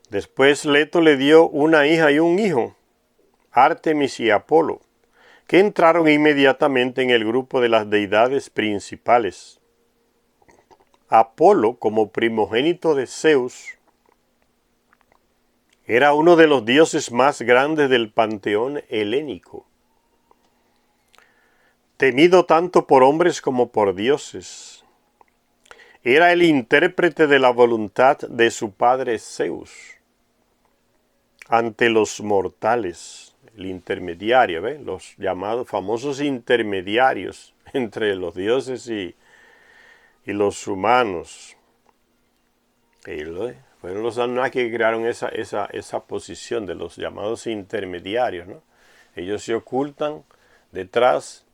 Después Leto le dio una hija y un hijo, Artemis y Apolo, que entraron inmediatamente en el grupo de las deidades principales. Apolo, como primogénito de Zeus, era uno de los dioses más grandes del panteón helénico, temido tanto por hombres como por dioses. Era el intérprete de la voluntad de su padre Zeus ante los mortales, el intermediario, ¿ve? Los llamados famosos intermediarios entre los dioses y los humanos. Fueron los Anunnaki que crearon esa posición de los llamados intermediarios, ¿no? Ellos se ocultan detrás,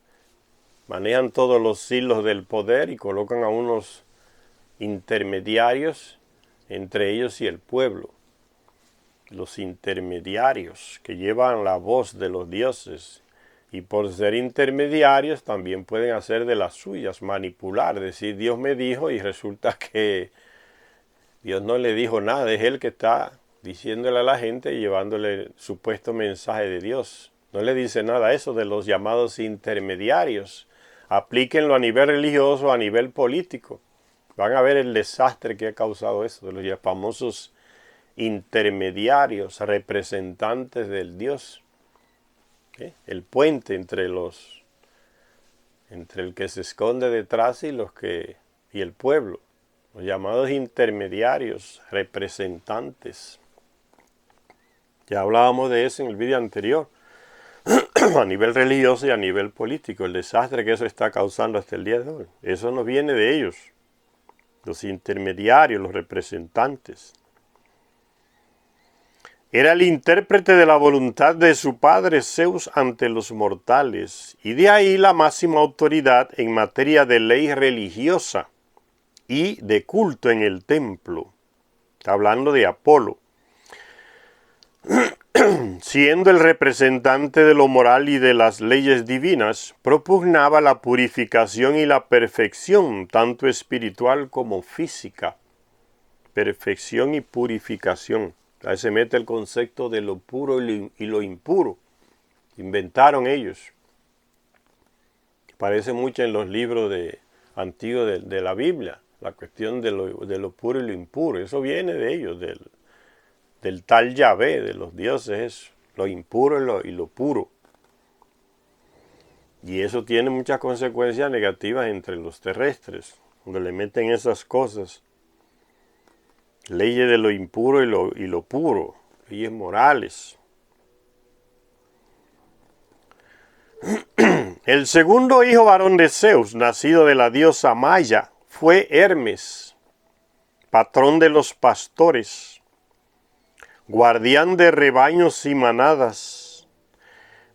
manejan todos los hilos del poder y colocan a unos intermediarios entre ellos y el pueblo. Los intermediarios que llevan la voz de los dioses y por ser intermediarios también pueden hacer de las suyas, manipular, decir Dios me dijo y resulta que Dios no le dijo nada, es él que está diciéndole a la gente y llevándole el supuesto mensaje de Dios. No le dice nada a eso de los llamados intermediarios. Aplíquenlo a nivel religioso, a nivel político. Van a ver el desastre que ha causado eso, de los famosos intermediarios, representantes del Dios. El puente entre el que se esconde detrás y el pueblo. Los llamados intermediarios, representantes. Ya hablábamos de eso en el vídeo anterior. A nivel religioso y a nivel político, el desastre que eso está causando hasta el día de hoy. Eso no viene de ellos. Los intermediarios, los representantes. Era el intérprete de la voluntad de su padre Zeus ante los mortales, y de ahí la máxima autoridad en materia de ley religiosa y de culto en el templo. Está hablando de Apolo. Siendo el representante de lo moral y de las leyes divinas, propugnaba la purificación y la perfección, tanto espiritual como física. Perfección y purificación. Ahí se mete el concepto de lo puro y lo impuro. Inventaron ellos. Aparece mucho en los libros antiguos de la Biblia, la cuestión de lo puro y lo impuro. Eso viene de ellos, del tal Yahvé, de los dioses, lo impuro y lo puro. Y eso tiene muchas consecuencias negativas entre los terrestres, donde le meten esas cosas. Leyes de lo impuro y lo puro, leyes morales. El segundo hijo varón de Zeus, nacido de la diosa Maya, fue Hermes, patrón de los pastores, guardián de rebaños y manadas,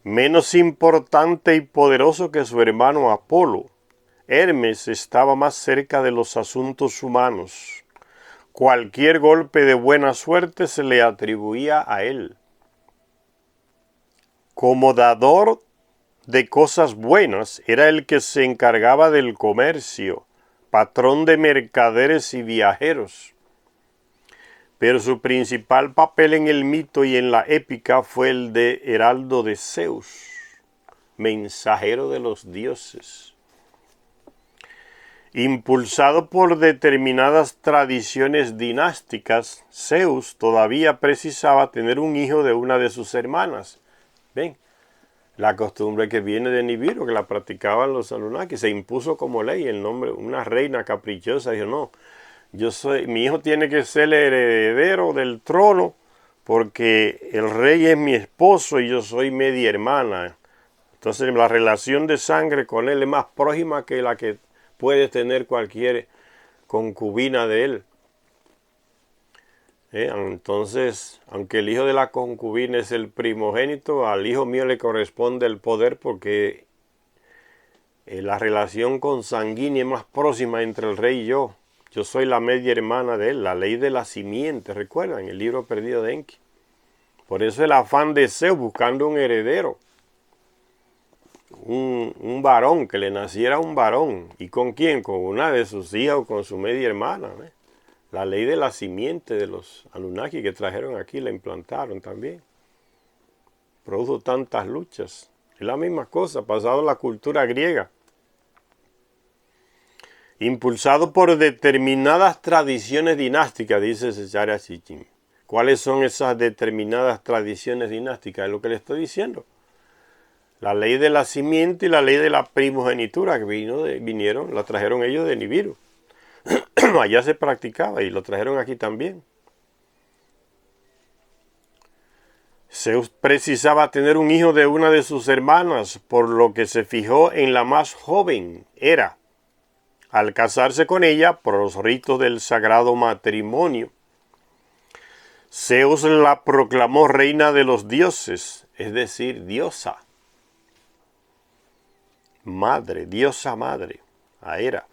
menos importante y poderoso que su hermano Apolo. Hermes estaba más cerca de los asuntos humanos. Cualquier golpe de buena suerte se le atribuía a él. Como dador de cosas buenas, era el que se encargaba del comercio, patrón de mercaderes y viajeros. Pero su principal papel en el mito y en la épica fue el de heraldo de Zeus, mensajero de los dioses. Impulsado por determinadas tradiciones dinásticas, Zeus todavía precisaba tener un hijo de una de sus hermanas. ¿Ven? La costumbre que viene de Nibiru, que la practicaban los Anunnaki, se impuso como ley el nombre. Una reina caprichosa dijo, no, mi hijo tiene que ser el heredero del trono porque el rey es mi esposo y yo soy media hermana. Entonces la relación de sangre con él es más próxima que la que puede tener cualquier concubina de él. Entonces, aunque el hijo de la concubina es el primogénito, al hijo mío le corresponde el poder porque la relación consanguínea es más próxima entre el rey y yo. Yo soy la media hermana de él, la ley de la simiente, ¿recuerdan? El libro perdido de Enki. Por eso el afán de Zeus buscando un heredero, un varón, que le naciera un varón. ¿Y con quién? Con una de sus hijas o con su media hermana. La ley de la simiente de los Anunnaki que trajeron aquí, la implantaron también. Produjo tantas luchas. Es la misma cosa, pasado la cultura griega. Impulsado por determinadas tradiciones dinásticas, dice Secharia Sitchin. ¿Cuáles son esas determinadas tradiciones dinásticas? Es lo que le estoy diciendo. La ley de la simiente y la ley de la primogenitura que vinieron, la trajeron ellos de Nibiru. Allá se practicaba y lo trajeron aquí también. Zeus precisaba tener un hijo de una de sus hermanas, por lo que se fijó en la más joven, Hera, al casarse con ella por los ritos del sagrado matrimonio. Zeus la proclamó reina de los dioses, es decir, diosa. Madre, diosa madre, a Hera.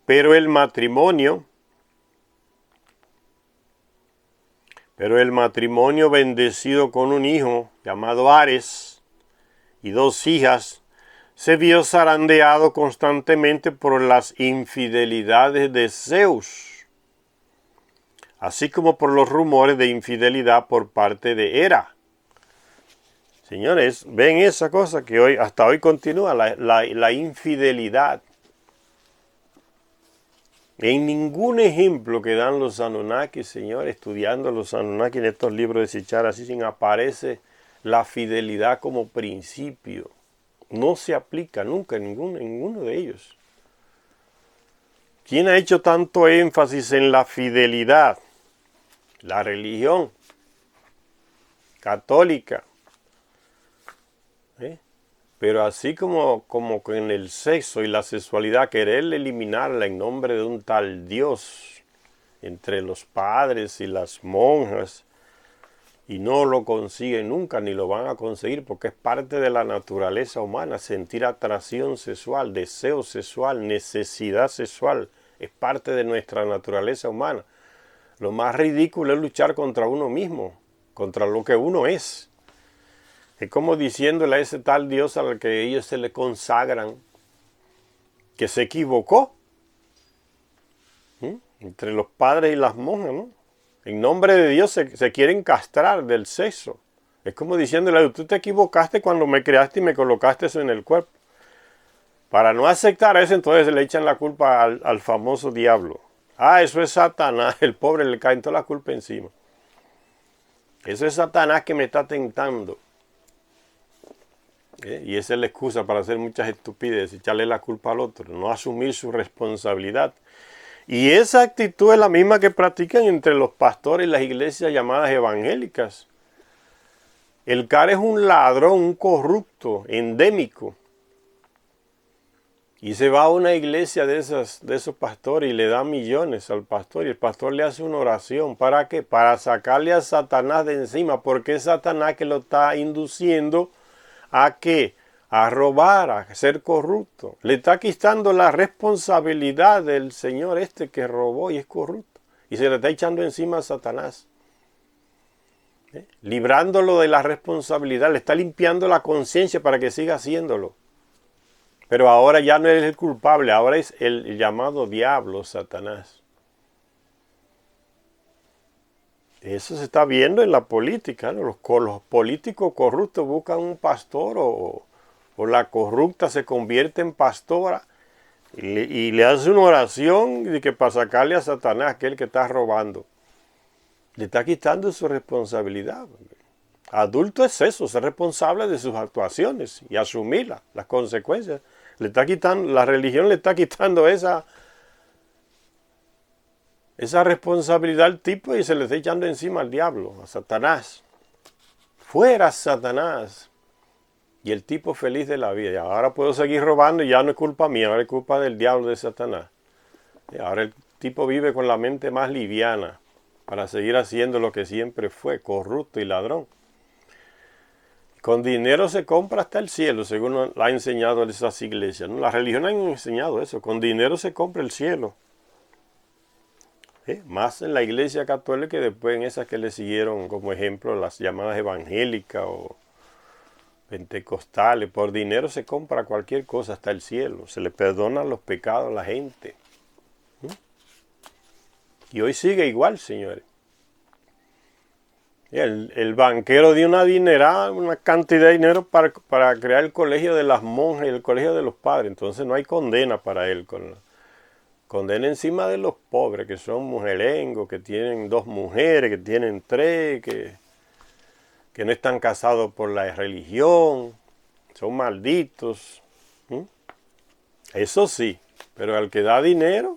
Pero el matrimonio bendecido con un hijo llamado Ares y dos hijas, se vio zarandeado constantemente por las infidelidades de Zeus, así como por los rumores de infidelidad por parte de Hera. Señores, ven esa cosa que hasta hoy continúa, la infidelidad. En ningún ejemplo que dan los Anunnaki, señor, estudiando los Anunnaki en estos libros de Sichara Sitchin, aparece la fidelidad como principio. No se aplica nunca en ninguno de ellos. ¿Quién ha hecho tanto énfasis en la fidelidad? La religión católica. Pero así como en el sexo y la sexualidad, querer eliminarla en nombre de un tal Dios entre los padres y las monjas, Y no lo consiguen nunca, ni lo van a conseguir, porque es parte de la naturaleza humana, sentir atracción sexual, deseo sexual, necesidad sexual, es parte de nuestra naturaleza humana. Lo más ridículo es luchar contra uno mismo, contra lo que uno es. Es como diciéndole a ese tal Dios al que ellos se le consagran, que se equivocó. Entre los padres y las monjas, ¿no? En nombre de Dios se quieren castrar del sexo. Es como diciéndole, tú te equivocaste cuando me creaste y me colocaste eso en el cuerpo. Para no aceptar eso, entonces le echan la culpa al famoso diablo. Ah, eso es Satanás, el pobre le cae toda la culpa encima. Eso es Satanás que me está tentando. Y esa es la excusa para hacer muchas estupideces, echarle la culpa al otro, no asumir su responsabilidad. Y esa actitud es la misma que practican entre los pastores y las iglesias llamadas evangélicas. El cara es un ladrón, un corrupto, endémico. Y se va a una iglesia de esos pastores y le da millones al pastor. Y el pastor le hace una oración. ¿Para qué? Para sacarle a Satanás de encima. Porque es Satanás que lo está induciendo a ¿qué? A robar, a ser corrupto. Le está quitando la responsabilidad del señor este que robó y es corrupto. Y se le está echando encima a Satanás. Librándolo de la responsabilidad. Le está limpiando la conciencia para que siga haciéndolo. Pero ahora ya no es el culpable. Ahora es el llamado diablo, Satanás. Eso se está viendo en la política, ¿no? Los políticos corruptos buscan un pastor o la corrupta se convierte en pastora y le hace una oración de que para sacarle a Satanás, aquel que está robando. Le está quitando su responsabilidad. Adulto es eso, ser responsable de sus actuaciones y asumir las consecuencias. Le está quitando, la religión le está quitando esa responsabilidad al tipo y se le está echando encima al diablo, a Satanás. Fuera Satanás. Y el tipo feliz de la vida. Y ahora puedo seguir robando y ya no es culpa mía, ahora es culpa del diablo, de Satanás. Y ahora el tipo vive con la mente más liviana para seguir haciendo lo que siempre fue, corrupto y ladrón. Con dinero se compra hasta el cielo, según ha enseñado esas iglesias, ¿no? Las religiones han enseñado eso, con dinero se compra el cielo. Más en la iglesia católica y después en esas que le siguieron como ejemplo las llamadas evangélicas o pentecostales. Por dinero se compra cualquier cosa hasta el cielo. Se le perdonan los pecados a la gente. Y hoy sigue igual, señores. El banquero dio una dinerada, una cantidad de dinero para crear el colegio de las monjas y el colegio de los padres. Entonces no hay condena para él. Condena encima de los pobres, que son mujerengos, que tienen 2 mujeres, que tienen 3, que no están casados por la religión, son malditos. Eso sí, pero al que da dinero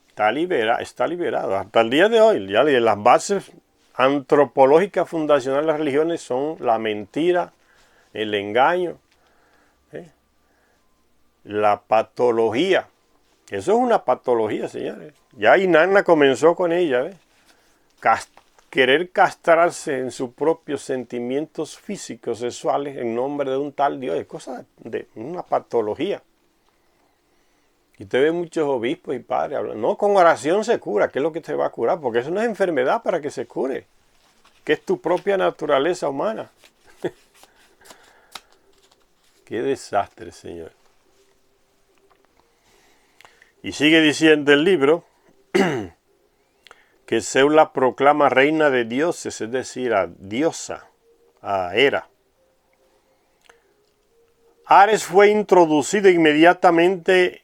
está liberado. Hasta el día de hoy, ya las bases antropológicas fundacionales de las religiones son la mentira, el engaño, la patología. Eso es una patología, señores. Ya Inanna comenzó con ella, querer castrarse en sus propios sentimientos físicos, sexuales, en nombre de un tal Dios. Es cosa de una patología. Y usted ve muchos obispos y padres hablando, no, con oración se cura. ¿Qué es lo que te va a curar? Porque eso no es enfermedad para que se cure. Que es tu propia naturaleza humana. Qué desastre, señor. Y sigue diciendo el libro que Zeus la proclama reina de dioses, es decir, a diosa, a Hera. Ares fue introducido inmediatamente,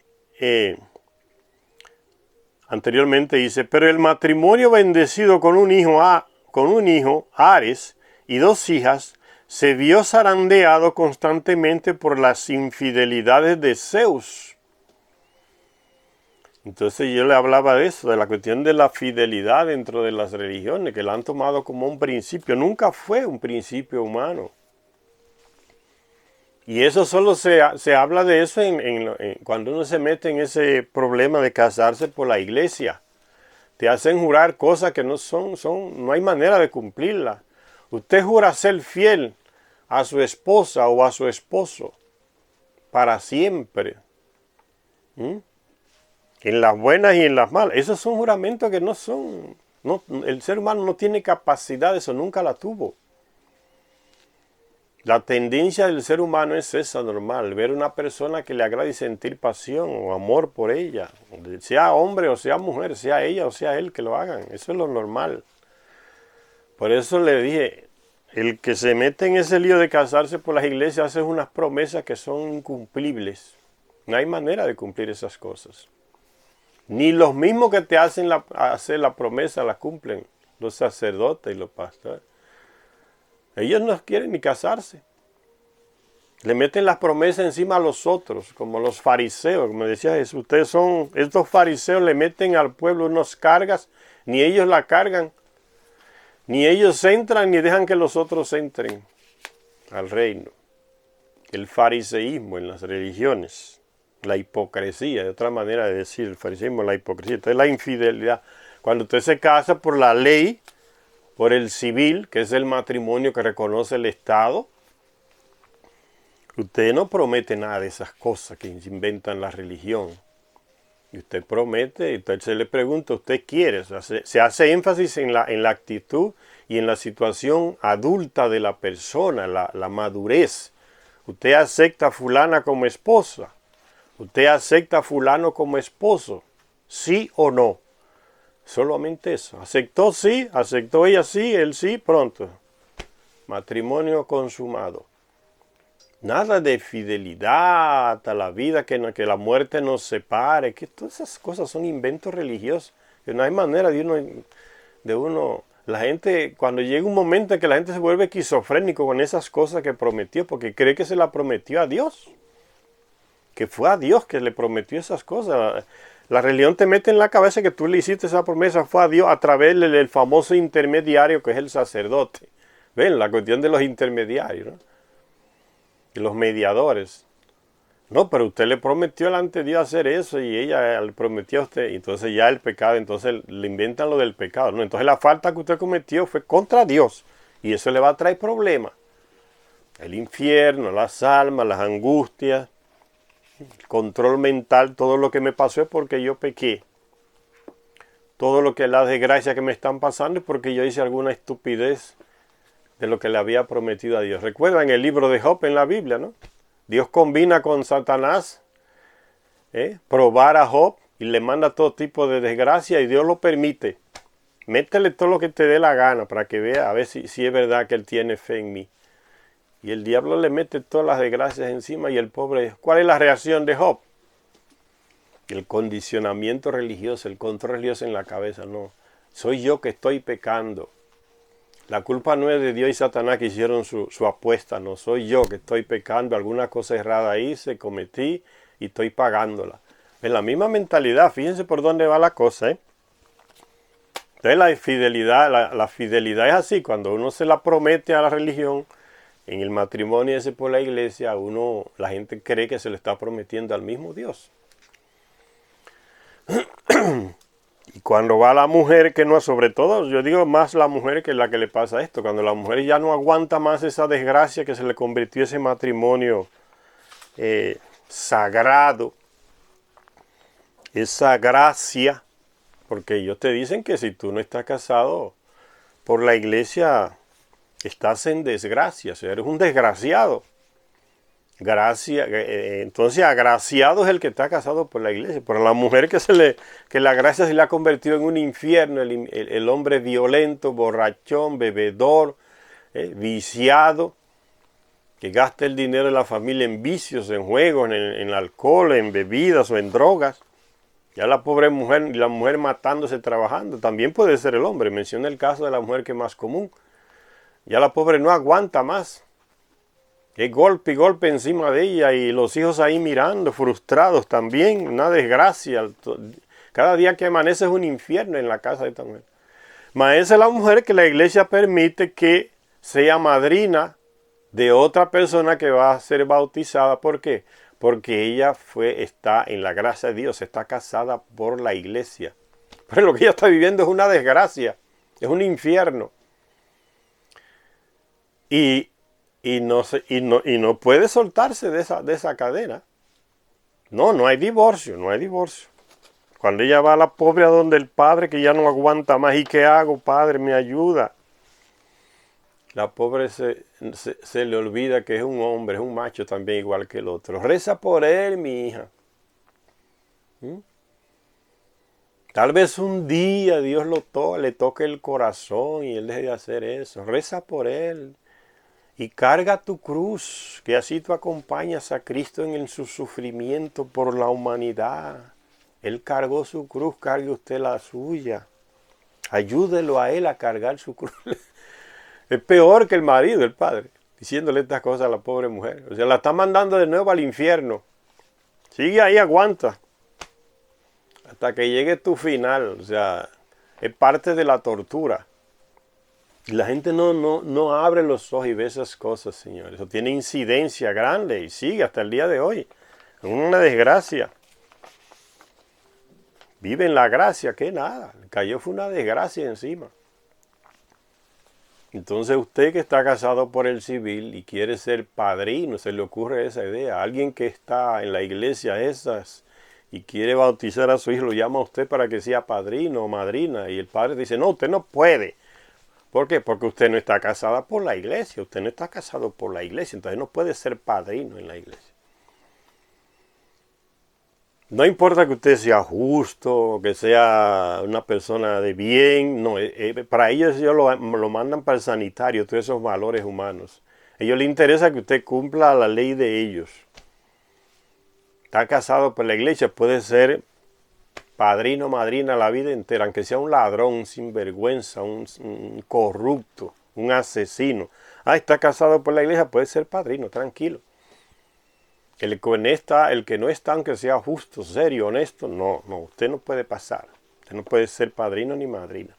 anteriormente dice, pero el matrimonio bendecido con un hijo, Ares, y 2 hijas, se vio zarandeado constantemente por las infidelidades de Zeus. Entonces yo le hablaba de eso, de la cuestión de la fidelidad dentro de las religiones, que la han tomado como un principio. Nunca fue un principio humano. Y eso solo se habla de eso cuando uno se mete en ese problema de casarse por la iglesia. Te hacen jurar cosas que no no hay manera de cumplirlas. Usted jura ser fiel a su esposa o a su esposo para siempre. En las buenas y en las malas. Esos son juramentos que no son... el ser humano no tiene capacidad de eso, nunca la tuvo. La tendencia del ser humano es esa, normal, ver una persona que le agrada y sentir pasión o amor por ella, sea hombre o sea mujer, sea ella o sea él que lo hagan, eso es lo normal. Por eso le dije, el que se mete en ese lío de casarse por las iglesias hace unas promesas que son incumplibles. No hay manera de cumplir esas cosas. Ni los mismos que te hacen hacer la promesa la cumplen, los sacerdotes y los pastores. Ellos no quieren ni casarse. Le meten las promesas encima a los otros, como los fariseos. Como decía Jesús, estos fariseos le meten al pueblo unas cargas, ni ellos la cargan, ni ellos entran, ni dejan que los otros entren al reino. El fariseísmo en las religiones, la hipocresía, de otra manera de decir, el fariseísmo, la hipocresía, entonces la infidelidad. Cuando usted se casa por la ley, por el civil, que es el matrimonio que reconoce el Estado, usted no promete nada de esas cosas que inventan la religión. Y usted promete, y usted se le pregunta, ¿usted quiere? O sea, se hace énfasis en la actitud y en la situación adulta de la persona, la madurez. Usted acepta a fulana como esposa. Usted acepta a fulano como esposo. ¿Sí o no? Solamente eso. Aceptó sí, aceptó ella sí, él sí, pronto. Matrimonio consumado. Nada de fidelidad hasta la vida, que la muerte nos separe. Que todas esas cosas son inventos religiosos. Que no hay manera de uno. La gente, cuando llega un momento en que la gente se vuelve esquizofrénico con esas cosas que prometió, porque cree que se la prometió a Dios. Que fue a Dios que le prometió esas cosas. La religión te mete en la cabeza que tú le hiciste esa promesa, fue a Dios a través del famoso intermediario que es el sacerdote. ¿Ven? La cuestión de los intermediarios, ¿no? Y los mediadores. No, pero usted le prometió delante de Dios hacer eso y ella le prometió a usted. Entonces ya el pecado, entonces le inventan lo del pecado, ¿no? Entonces la falta que usted cometió fue contra Dios y eso le va a traer problemas. El infierno, las almas, las angustias. El control mental, todo lo que me pasó es porque yo pequé. Todo lo que las desgracias que me están pasando es porque yo hice alguna estupidez de lo que le había prometido a Dios. Recuerdan el libro de Job en la Biblia, ¿no? Dios combina con Satanás, probar a Job y le manda todo tipo de desgracia y Dios lo permite. Métele todo lo que te dé la gana para que vea a ver si es verdad que él tiene fe en mí. Y el diablo le mete todas las desgracias encima y el pobre... ¿Cuál es la reacción de Job? El condicionamiento religioso, el control religioso en la cabeza. No, soy yo que estoy pecando. La culpa no es de Dios y Satanás que hicieron su apuesta. No, soy yo que estoy pecando. Alguna cosa errada hice, cometí y estoy pagándola. En la misma mentalidad, fíjense por dónde va la cosa, Entonces la fidelidad es así. Cuando uno se la promete a la religión... En el matrimonio ese por la iglesia, la gente cree que se le está prometiendo al mismo Dios. Y cuando va la mujer, que no, sobre todo, yo digo más la mujer que es la que le pasa esto. Cuando la mujer ya no aguanta más esa desgracia que se le convirtió ese matrimonio sagrado, esa gracia, porque ellos te dicen que si tú no estás casado por la iglesia... Estás en desgracia, o sea, eres un desgraciado. Entonces, agraciado es el que está casado por la iglesia. Por la mujer que la gracia se le ha convertido en un infierno, el hombre violento, borrachón, bebedor, viciado, que gasta el dinero de la familia en vicios, en juegos, en alcohol, en bebidas o en drogas. Ya la pobre mujer, la mujer matándose trabajando. También puede ser el hombre. Menciona el caso de la mujer que es más común. Ya la pobre no aguanta más. Es golpe y golpe encima de ella y los hijos ahí mirando, frustrados también. Una desgracia. Cada día que amanece es un infierno en la casa de esta mujer. Mas esa es la mujer que la iglesia permite que sea madrina de otra persona que va a ser bautizada. ¿Por qué? Porque ella está en la gracia de Dios, está casada por la iglesia. Pero lo que ella está viviendo es una desgracia, es un infierno. Y no puede soltarse de esa cadena. No hay divorcio, no hay divorcio. Cuando ella va a la pobre a donde el padre que ya no aguanta más, ¿y qué hago, padre? Me ayuda. La pobre se le olvida que es un hombre, es un macho también igual que el otro. Reza por él, mi hija. Tal vez un día Dios le toque el corazón y él deje de hacer eso. Reza por él. Y carga tu cruz, que así tú acompañas a Cristo en su sufrimiento por la humanidad. Él cargó su cruz, cargue usted la suya. Ayúdelo a él a cargar su cruz. Es peor que el marido, el padre, diciéndole estas cosas a la pobre mujer. O sea, la está mandando de nuevo al infierno. Sigue ahí, aguanta. Hasta que llegue tu final. O sea, es parte de la tortura. Y la gente no abre los ojos y ve esas cosas, señores. Eso tiene incidencia grande y sigue hasta el día de hoy. Es una desgracia. Vive en la gracia, que nada. Cayó fue una desgracia encima. Entonces usted que está casado por el civil y quiere ser padrino, se le ocurre esa idea. Alguien que está en la iglesia esas y quiere bautizar a su hijo, lo llama a usted para que sea padrino o madrina. Y el padre dice, no, usted no puede. ¿Por qué? Porque usted no está casada por la iglesia. Usted no está casado por la iglesia. Entonces no puede ser padrino en la iglesia. No importa que usted sea justo, que sea una persona de bien. No, para ellos lo mandan para el sanitario, todos esos valores humanos. A ellos les interesa que usted cumpla la ley de ellos. Está casado por la iglesia, puede ser padrino o madrina la vida entera, aunque sea un ladrón, un sinvergüenza, un corrupto, un asesino. Está casado por la iglesia, puede ser padrino, tranquilo. El que no está, aunque sea justo, serio, honesto, no, usted no puede pasar. Usted no puede ser padrino ni madrina.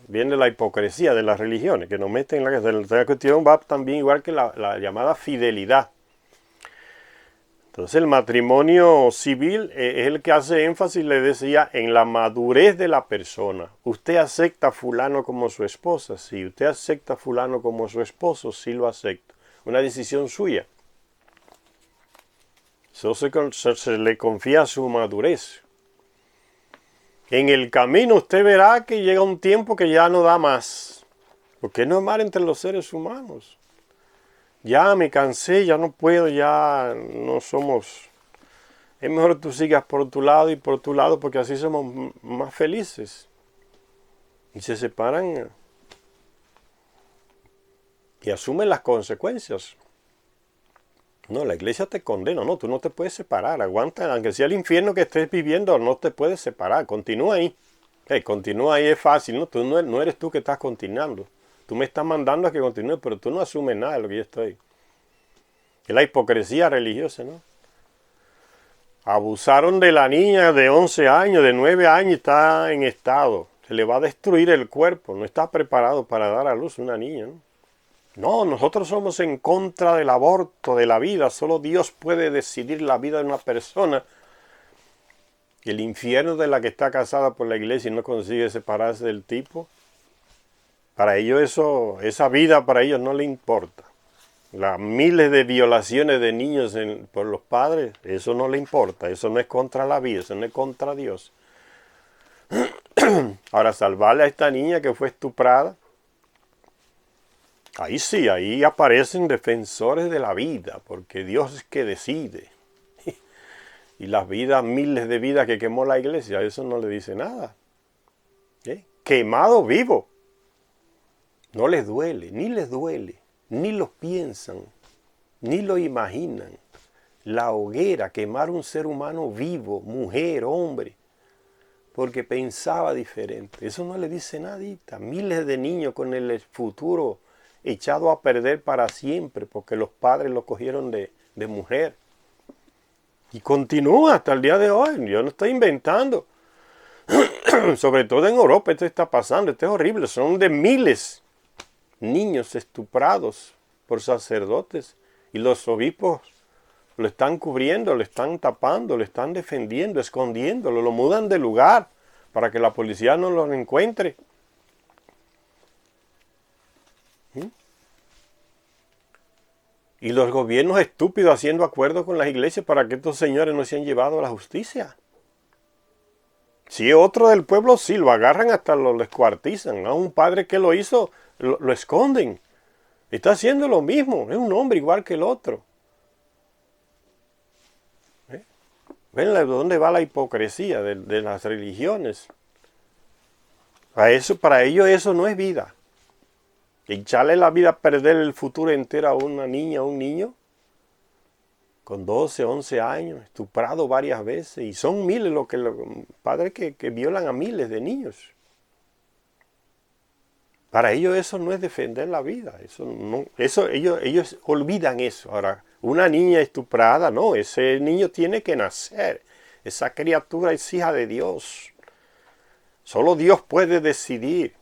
Viene la hipocresía de las religiones, que nos meten en la cuestión, va también igual que la llamada fidelidad. Entonces el matrimonio civil es el que hace énfasis, le decía, en la madurez de la persona. Usted acepta a fulano como su esposa. Sí, usted acepta a fulano como su esposo, sí lo acepta. Una decisión suya. Eso se le confía su madurez. En el camino usted verá que llega un tiempo que ya no da más. Porque es normal entre los seres humanos. Ya me cansé, ya no puedo, ya no somos... Es mejor que tú sigas por tu lado y por tu lado porque así somos más felices. Y se separan y asumen las consecuencias. No, la iglesia te condena, no, tú no te puedes separar, aguanta, aunque sea el infierno que estés viviendo, no te puedes separar, continúa ahí. Continúa ahí, es fácil, ¿no? Tú no eres tú que estás continuando. Tú me estás mandando a que continúe, pero tú no asumes nada de lo que yo estoy. Es la hipocresía religiosa, ¿no? Abusaron de la niña de 11 años, de 9 años, está en estado. Se le va a destruir el cuerpo, no está preparado para dar a luz una niña, ¿no? No, nosotros somos en contra del aborto, de la vida. Solo Dios puede decidir la vida de una persona. Y el infierno de la que está casada por la iglesia y no consigue separarse del tipo. Para ellos esa vida para ellos no le importa. Las miles de violaciones de niños por los padres, eso no le importa. Eso no es contra la vida, eso no es contra Dios. Ahora, salvarle a esta niña que fue estuprada. Ahí sí, ahí aparecen defensores de la vida, porque Dios es que decide. Y las vidas, miles de vidas que quemó la iglesia, eso no le dice nada. Quemado vivo. No les duele, ni lo piensan, ni lo imaginan. La hoguera, quemar un ser humano vivo, mujer, hombre, porque pensaba diferente. Eso no le dice nadita. Miles de niños con el futuro echado a perder para siempre porque los padres lo cogieron de mujer. Y continúa hasta el día de hoy. Yo no estoy inventando. Sobre todo en Europa esto está pasando. Esto es horrible. Son de miles niños estuprados por sacerdotes. Y los obispos lo están cubriendo, lo están tapando, lo están defendiendo, escondiéndolo. Lo mudan de lugar para que la policía no los encuentre. Y los gobiernos estúpidos haciendo acuerdos con las iglesias para que estos señores no sean llevados a la justicia. Si es otro del pueblo, sí, lo agarran hasta lo descuartizan. A un padre que lo hizo, lo esconden. Está haciendo lo mismo, es un hombre igual que el otro. ¿Ven dónde va la hipocresía de las religiones? Para ellos eso no es vida. Echarle la vida a perder el futuro entero a una niña o un niño con 12, 11 años, estuprado varias veces, y son miles los padres que violan a miles de niños. Para ellos eso no es defender la vida, ellos olvidan eso. Ahora, una niña estuprada, no, ese niño tiene que nacer, esa criatura es hija de Dios. Solo Dios puede decidir.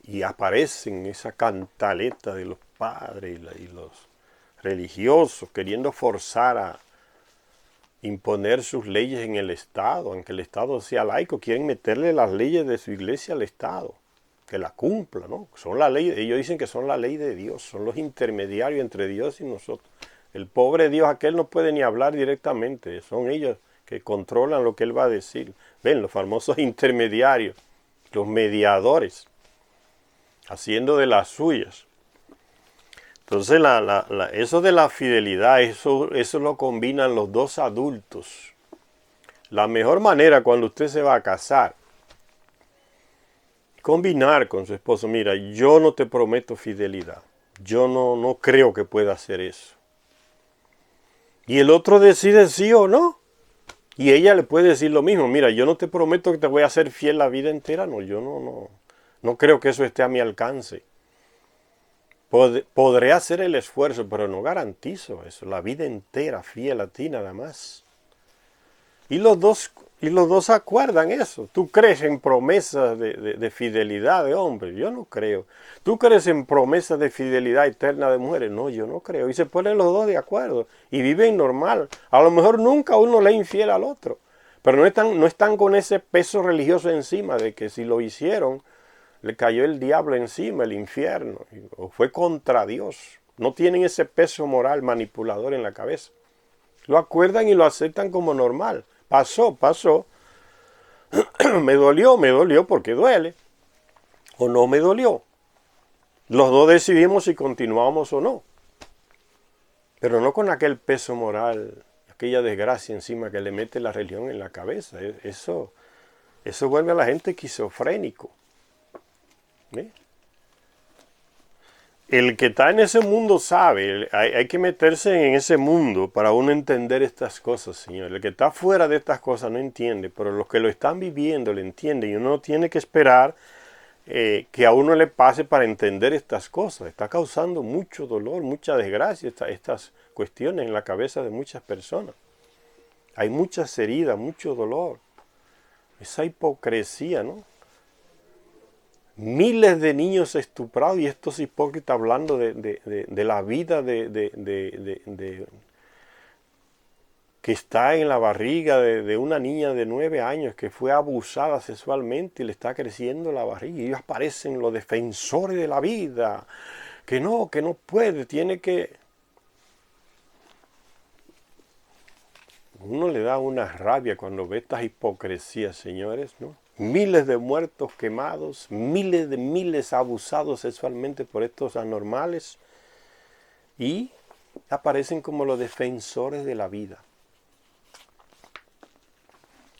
Y aparecen esa cantaleta de los padres y los religiosos queriendo forzar a imponer sus leyes en el Estado, aunque el Estado sea laico, quieren meterle las leyes de su iglesia al Estado, que la cumpla, ¿no? Son la ley, ellos dicen que son la ley de Dios, son los intermediarios entre Dios y nosotros. El pobre Dios aquel no puede ni hablar directamente, son ellos que controlan lo que Él va a decir. Ven, los famosos intermediarios, los mediadores, haciendo de las suyas. Entonces eso de la fidelidad, eso lo combinan los dos adultos. La mejor manera cuando usted se va a casar, combinar con su esposo, mira, yo no te prometo fidelidad, yo no creo que pueda hacer eso. Y el otro decide sí o no. Y ella le puede decir lo mismo, mira, yo no te prometo que te voy a ser fiel la vida entera, no, yo no creo que eso esté a mi alcance. Podré hacer el esfuerzo, pero no garantizo eso, la vida entera fiel a ti nada más. Y los dos acuerdan eso. ¿Tú crees en promesas de fidelidad de hombres? Yo no creo. ¿Tú crees en promesas de fidelidad eterna de mujeres? No, yo no creo. Y se ponen los dos de acuerdo y viven normal. A lo mejor nunca uno le es infiel al otro, pero no están con ese peso religioso encima de que si lo hicieron, le cayó el diablo encima, el infierno, o fue contra Dios. No tienen ese peso moral manipulador en la cabeza. Lo acuerdan y lo aceptan como normal. Pasó. me dolió porque duele. O no me dolió. Los dos decidimos si continuamos o no. Pero no con aquel peso moral, aquella desgracia encima que le mete la religión en la cabeza. Eso vuelve a la gente esquizofrénico. ¿Sí? El que está en ese mundo sabe, hay que meterse en ese mundo para uno entender estas cosas, Señor. El que está fuera de estas cosas no entiende, pero los que lo están viviendo lo entienden y uno tiene que esperar que a uno le pase para entender estas cosas. Está causando mucho dolor, mucha desgracia estas cuestiones en la cabeza de muchas personas. Hay muchas heridas, mucho dolor. Esa hipocresía, ¿no? Miles de niños estuprados y estos hipócritas hablando de la vida que está en la barriga de una niña de 9 años que fue abusada sexualmente y le está creciendo la barriga. Y ellos parecen los defensores de la vida, que no puede, tiene que... Uno le da una rabia cuando ve estas hipocresías, señores, ¿no? Miles de muertos quemados, miles abusados sexualmente por estos anormales y aparecen como los defensores de la vida.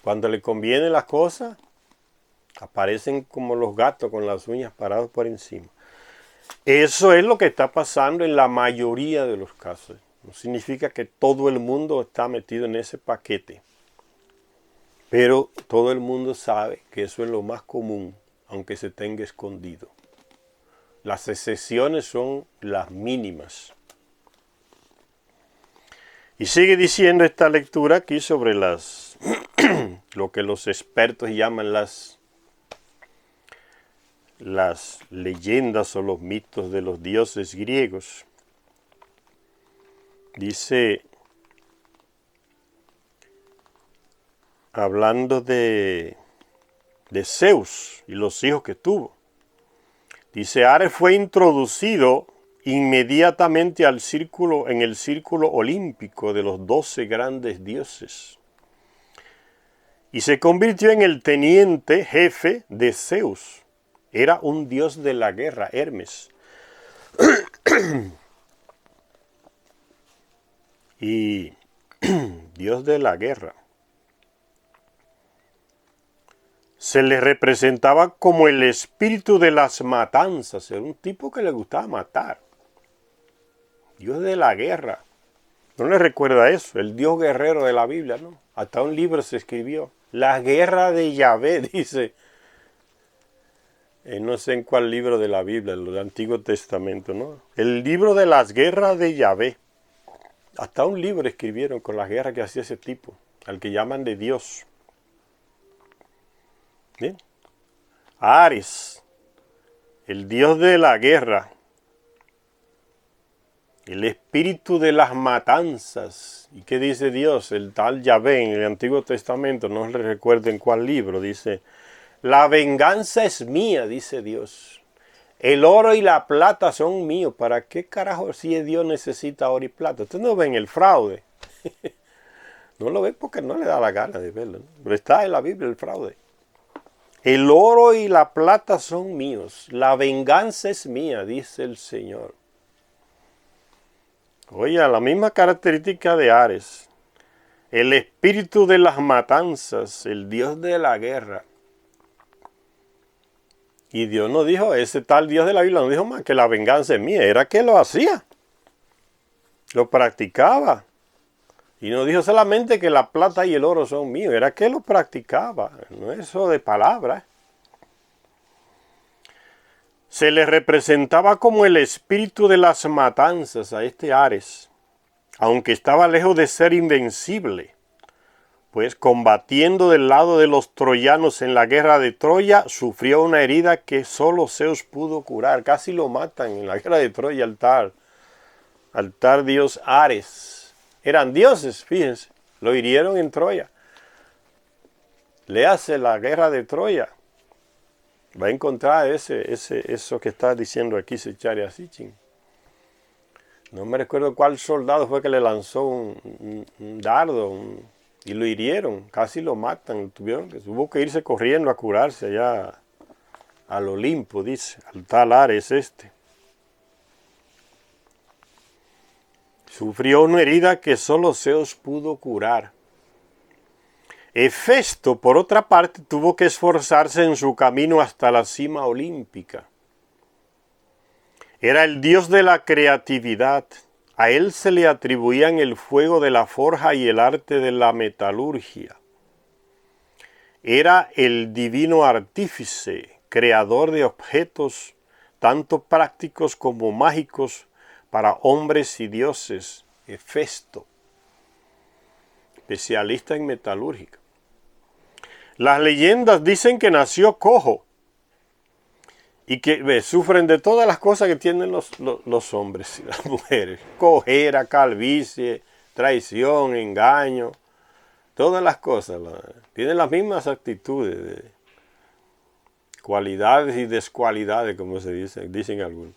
Cuando le conviene las cosas, aparecen como los gatos con las uñas parados por encima. Eso es lo que está pasando en la mayoría de los casos. No significa que todo el mundo está metido en ese paquete. Pero todo el mundo sabe que eso es lo más común, aunque se tenga escondido. Las excepciones son las mínimas. Y sigue diciendo esta lectura aquí sobre lo que los expertos llaman las leyendas o los mitos de los dioses griegos. Dice: hablando de Zeus y los hijos que tuvo. Dice, Ares fue introducido inmediatamente en el círculo olímpico de los 12 grandes dioses. Y se convirtió en el teniente jefe de Zeus. Era un dios de la guerra, Hermes. Y dios de la guerra. Se le representaba como el espíritu de las matanzas. Era un tipo que le gustaba matar. Dios de la guerra. ¿No le recuerda eso? El Dios guerrero de la Biblia, ¿no? Hasta un libro se escribió. La guerra de Yahvé, dice. No sé en cuál libro de la Biblia, el Antiguo Testamento, ¿no? El libro de las guerras de Yahvé. Hasta un libro escribieron con las guerras que hacía ese tipo, al que llaman de Dios. ¿Bien? Ares, el dios de la guerra, el espíritu de las matanzas. ¿Y qué dice Dios? El tal Yahvé en el Antiguo Testamento, no le recuerdo en cuál libro, dice, la venganza es mía, dice Dios. El oro y la plata son míos. ¿Para qué carajo si Dios necesita oro y plata? Ustedes no ven el fraude. No lo ven porque no le da la gana de verlo, ¿no? Pero está en la Biblia el fraude. El oro y la plata son míos. La venganza es mía, dice el Señor. Oye, la misma característica de Ares. El espíritu de las matanzas, el Dios de la guerra. Y Dios no dijo, ese tal Dios de la Biblia no dijo más que la venganza es mía. Era que lo hacía. Lo practicaba. Y no dijo solamente que la plata y el oro son míos. Era que lo practicaba. No es eso de palabras. Se le representaba como el espíritu de las matanzas a este Ares. Aunque estaba lejos de ser invencible. Pues combatiendo del lado de los troyanos en la guerra de Troya, sufrió una herida que solo Zeus pudo curar. Casi lo matan en la guerra de Troya al tal dios Ares. Eran dioses, fíjense, lo hirieron en Troya. Le hace la guerra de Troya. Va a encontrar eso que está diciendo aquí Secharia Sitchin. No me recuerdo cuál soldado fue que le lanzó un dardo, y lo hirieron, casi lo matan, tuvo que irse corriendo a curarse allá al Olimpo, dice, al tal Ares este. Sufrió una herida que solo Zeus pudo curar. Hefesto, por otra parte, tuvo que esforzarse en su camino hasta la cima olímpica. Era el dios de la creatividad. A él se le atribuían el fuego de la forja y el arte de la metalurgia. Era el divino artífice, creador de objetos, tanto prácticos como mágicos, para hombres y dioses. Hefesto, especialista en metalúrgica. Las leyendas dicen que nació cojo y que sufren de todas las cosas que tienen los hombres y las mujeres. Cojera, calvicie, traición, engaño, todas las cosas. Tienen las mismas actitudes, cualidades y descualidades, como se dicen algunos.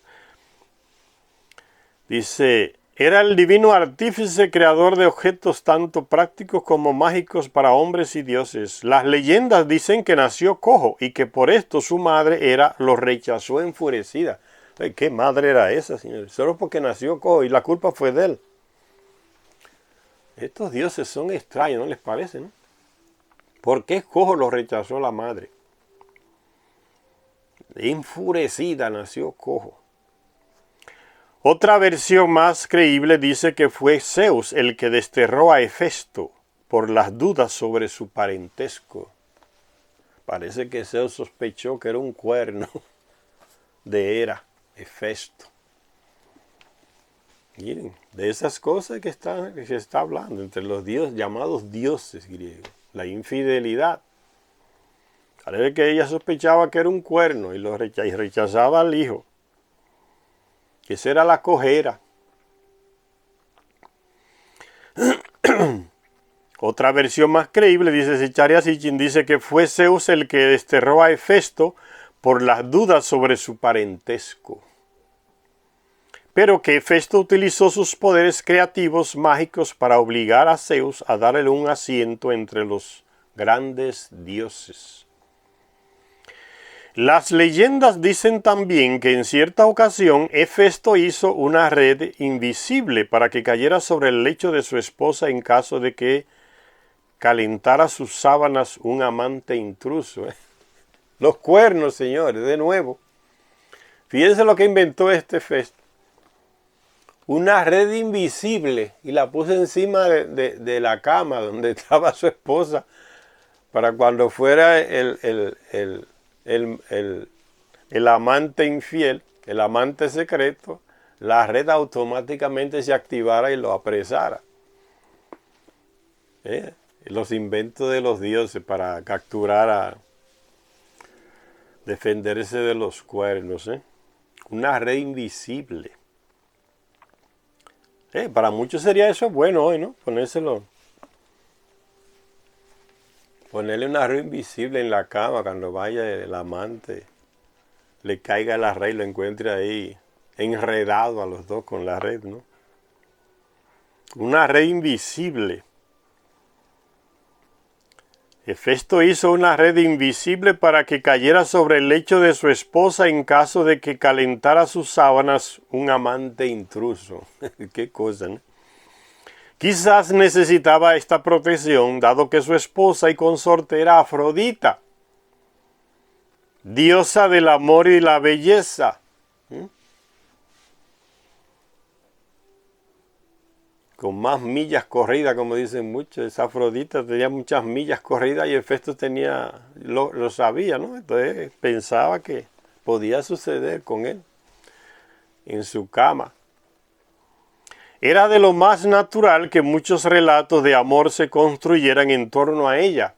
Dice, era el divino artífice creador de objetos tanto prácticos como mágicos para hombres y dioses. Las leyendas dicen que nació cojo y que por esto su madre lo rechazó enfurecida. ¿Qué madre era esa, señor? Solo porque nació cojo y la culpa fue de él. Estos dioses son extraños, ¿no les parece, no? ¿Por qué cojo lo rechazó la madre? Enfurecida nació cojo. Otra versión más creíble dice que fue Zeus el que desterró a Hefesto por las dudas sobre su parentesco. Parece que Zeus sospechó que era un cuerno de Hera, Hefesto. Miren, de esas cosas que se está hablando entre los dioses, llamados dioses griegos. La infidelidad. Parece que ella sospechaba que era un cuerno y rechazaba al hijo. Que esa era la cojera. Otra versión más creíble, dice Zecharia Sitchin, dice que fue Zeus el que desterró a Hefesto por las dudas sobre su parentesco. Pero que Hefesto utilizó sus poderes creativos mágicos para obligar a Zeus a darle un asiento entre los grandes dioses. Las leyendas dicen también que en cierta ocasión Hefesto hizo una red invisible para que cayera sobre el lecho de su esposa en caso de que calentara sus sábanas un amante intruso. Los cuernos, señores, de nuevo. Fíjense lo que inventó este Hefesto. Una red invisible y la puso encima de la cama donde estaba su esposa para cuando fuera el amante infiel, el amante secreto, la red automáticamente se activara y lo apresara. Los inventos de los dioses para capturar defenderse de los cuernos. Una red invisible. Para muchos sería eso bueno hoy, ¿no? Ponerle una red invisible en la cama cuando vaya el amante, le caiga la red y lo encuentre ahí enredado a los dos con la red, ¿no? Una red invisible. Hefesto hizo una red invisible para que cayera sobre el lecho de su esposa en caso de que calentara sus sábanas un amante intruso. Qué cosa, ¿no? Quizás necesitaba esta protección, dado que su esposa y consorte era Afrodita, diosa del amor y la belleza. Con más millas corridas, como dicen muchos. Esa Afrodita tenía muchas millas corridas y Hefesto lo sabía, ¿no? Entonces pensaba que podía suceder con él en su cama. Era de lo más natural que muchos relatos de amor se construyeran en torno a ella.